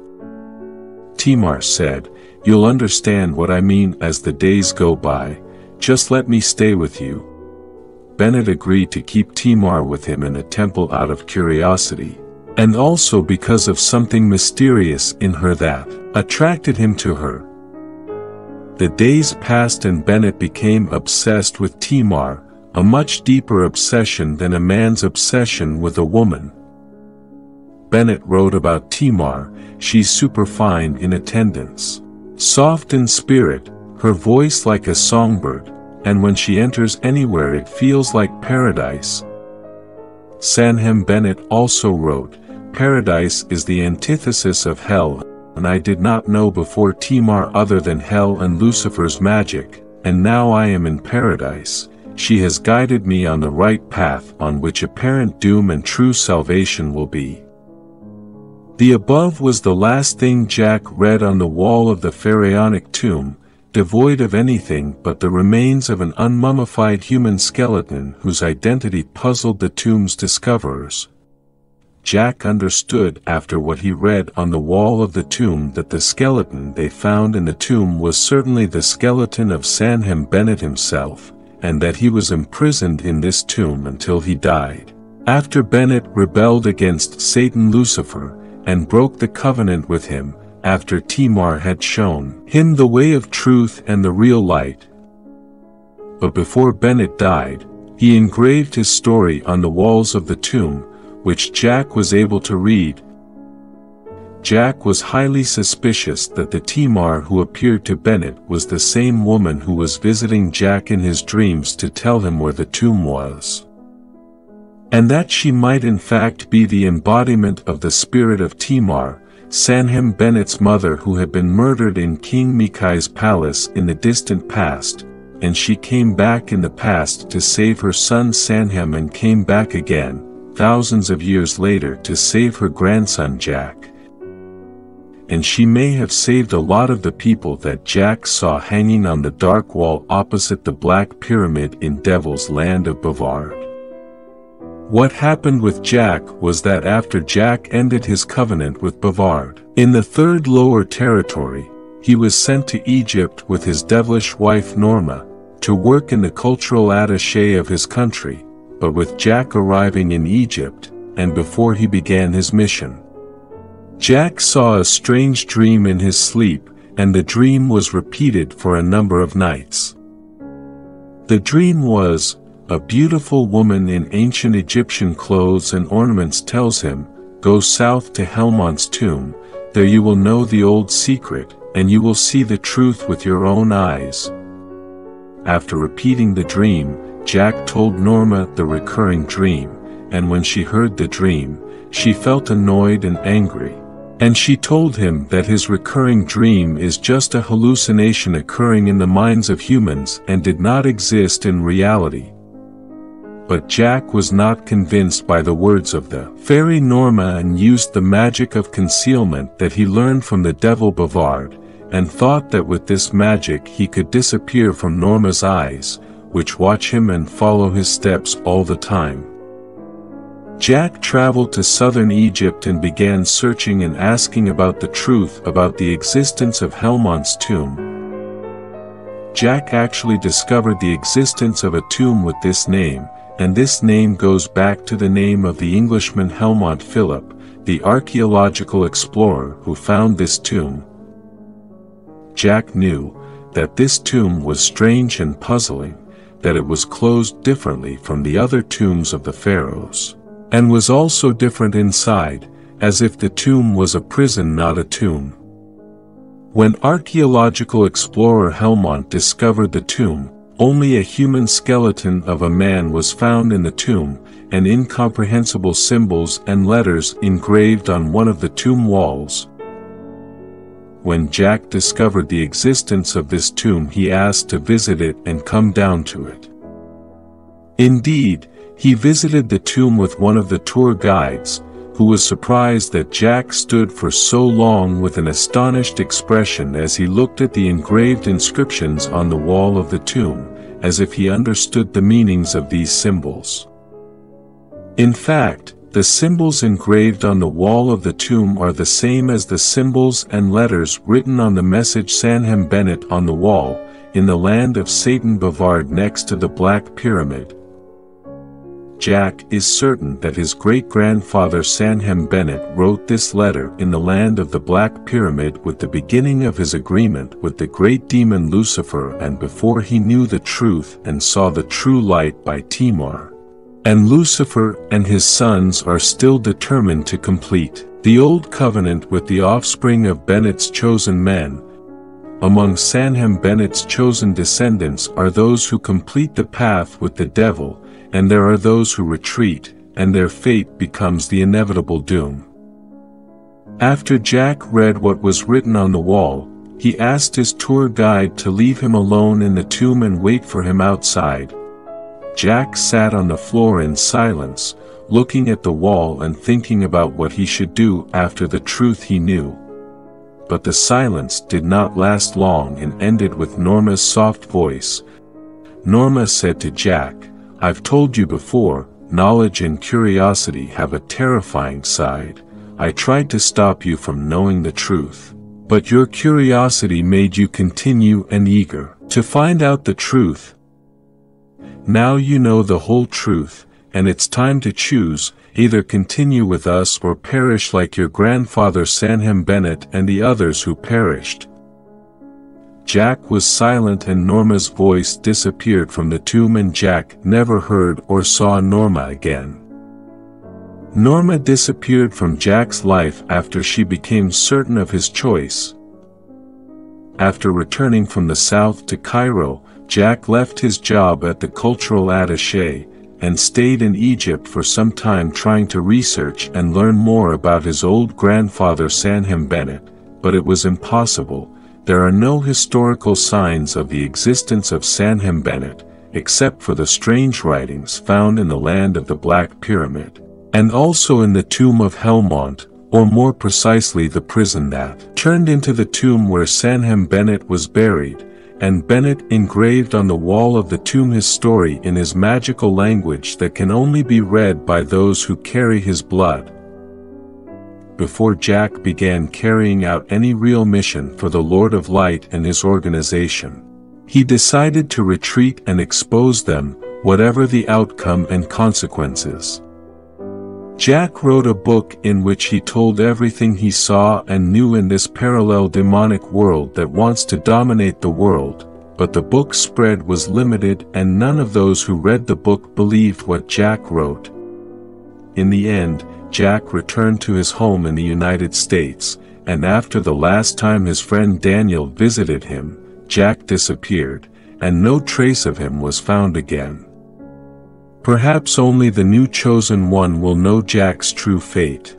Tamar said, "You'll understand what I mean as the days go by. Just let me stay with you." Bennet agreed to keep Tamar with him in the temple out of curiosity, and also because of something mysterious in her that attracted him to her. The days passed and Bennet became obsessed with Tamar, a much deeper obsession than a man's obsession with a woman. Bennet wrote about Tamar, "She's superfine in attendance, soft in spirit, her voice like a songbird, and when she enters anywhere it feels like paradise." Sanhem Bennet also wrote, "Paradise is the antithesis of hell, and I did not know before Tamar other than hell and Lucifer's magic, and now I am in paradise. She has guided me on the right path on which apparent doom and true salvation will be." The above was the last thing Jack read on the wall of the pharaonic tomb, devoid of anything but the remains of an unmummified human skeleton whose identity puzzled the tomb's discoverers. Jack understood after what he read on the wall of the tomb that the skeleton they found in the tomb was certainly the skeleton of Sanhem Bennet himself, and that he was imprisoned in this tomb until he died, after Bennet rebelled against Satan Lucifer, and broke the covenant with him, after Tamar had shown him the way of truth and the real light. But before Bennet died, he engraved his story on the walls of the tomb, which Jack was able to read. Jack was highly suspicious that the Tamar who appeared to Bennet was the same woman who was visiting Jack in his dreams to tell him where the tomb was, and that she might in fact be the embodiment of the spirit of Tamar, Sanhem Bennet's mother, who had been murdered in King Mikai's palace in the distant past, and she came back in the past to save her son Sanhem and came back again, thousands of years later, to save her grandson Jack. And she may have saved a lot of the people that Jack saw hanging on the dark wall opposite the Black Pyramid in Devil's Land of Bavard. What happened with Jack was that after Jack ended his covenant with Bavard in the Third Lower Territory, he was sent to Egypt with his devilish wife Norma, to work in the cultural attaché of his country, but with Jack arriving in Egypt, and before he began his mission, Jack saw a strange dream in his sleep, and the dream was repeated for a number of nights. The dream was, a beautiful woman in ancient Egyptian clothes and ornaments tells him, "Go south to Helmont's tomb, there you will know the old secret, and you will see the truth with your own eyes." After repeating the dream, Jack told Norma the recurring dream, and when she heard the dream, she felt annoyed and angry. And she told him that his recurring dream is just a hallucination occurring in the minds of humans and did not exist in reality. But Jack was not convinced by the words of the fairy Norma and used the magic of concealment that he learned from the devil Bavard, and thought that with this magic he could disappear from Norma's eyes, which watch him and follow his steps all the time. Jack traveled to southern Egypt and began searching and asking about the truth about the existence of Helmont's tomb. Jack actually discovered the existence of a tomb with this name, and this name goes back to the name of the Englishman Helmont Philip, the archaeological explorer who found this tomb. Jack knew that this tomb was strange and puzzling, that it was closed differently from the other tombs of the pharaohs, and was also different inside, as if the tomb was a prison not a tomb. When archaeological explorer Helmont discovered the tomb, only a human skeleton of a man was found in the tomb, and incomprehensible symbols and letters engraved on one of the tomb walls. When Jack discovered the existence of this tomb, he asked to visit it and come down to it. Indeed, he visited the tomb with one of the tour guides, who was surprised that Jack stood for so long with an astonished expression as he looked at the engraved inscriptions on the wall of the tomb, as if he understood the meanings of these symbols. In fact, the symbols engraved on the wall of the tomb are the same as the symbols and letters written on the message Sanhem Bennet on the wall, in the land of Satan Bavard next to the Black Pyramid. Jack is certain that his great-grandfather Sanhem Bennet wrote this letter in the land of the Black Pyramid with the beginning of his agreement with the great demon Lucifer and before he knew the truth and saw the true light by Timur. And Lucifer and his sons are still determined to complete the old covenant with the offspring of Bennet's chosen men. Among Sanhem Bennet's chosen descendants are those who complete the path with the devil, and there are those who retreat, and their fate becomes the inevitable doom. After Jack read what was written on the wall, he asked his tour guide to leave him alone in the tomb and wait for him outside. Jack sat on the floor in silence, looking at the wall and thinking about what he should do after the truth he knew. But the silence did not last long and ended with Norma's soft voice. Norma said to Jack, "I've told you before, knowledge and curiosity have a terrifying side. I tried to stop you from knowing the truth, but your curiosity made you continue and eager to find out the truth. Now you know the whole truth, and it's time to choose, either continue with us or perish like your grandfather Sanhem Bennet and the others who perished." Jack was silent and Norma's voice disappeared from the tomb and Jack never heard or saw Norma again. Norma disappeared from Jack's life after she became certain of his choice. After returning from the south to Cairo, Jack left his job at the cultural attaché, and stayed in Egypt for some time trying to research and learn more about his old grandfather Sanhem Bennet, but it was impossible. There are no historical signs of the existence of Sanhem Bennet, except for the strange writings found in the land of the Black Pyramid, and also in the tomb of Helmont, or more precisely the prison that turned into the tomb where Sanhem Bennet was buried, and Bennet engraved on the wall of the tomb his story in his magical language that can only be read by those who carry his blood. Before Jack began carrying out any real mission for the Lord of Light and his organization, he decided to retreat and expose them, whatever the outcome and consequences. Jack wrote a book in which he told everything he saw and knew in this parallel demonic world that wants to dominate the world, but the book's spread was limited and none of those who read the book believed what Jack wrote. In the end, Jack returned to his home in the United States, and after the last time his friend Daniel visited him, Jack disappeared, and no trace of him was found again. Perhaps only the new chosen one will know Jack's true fate.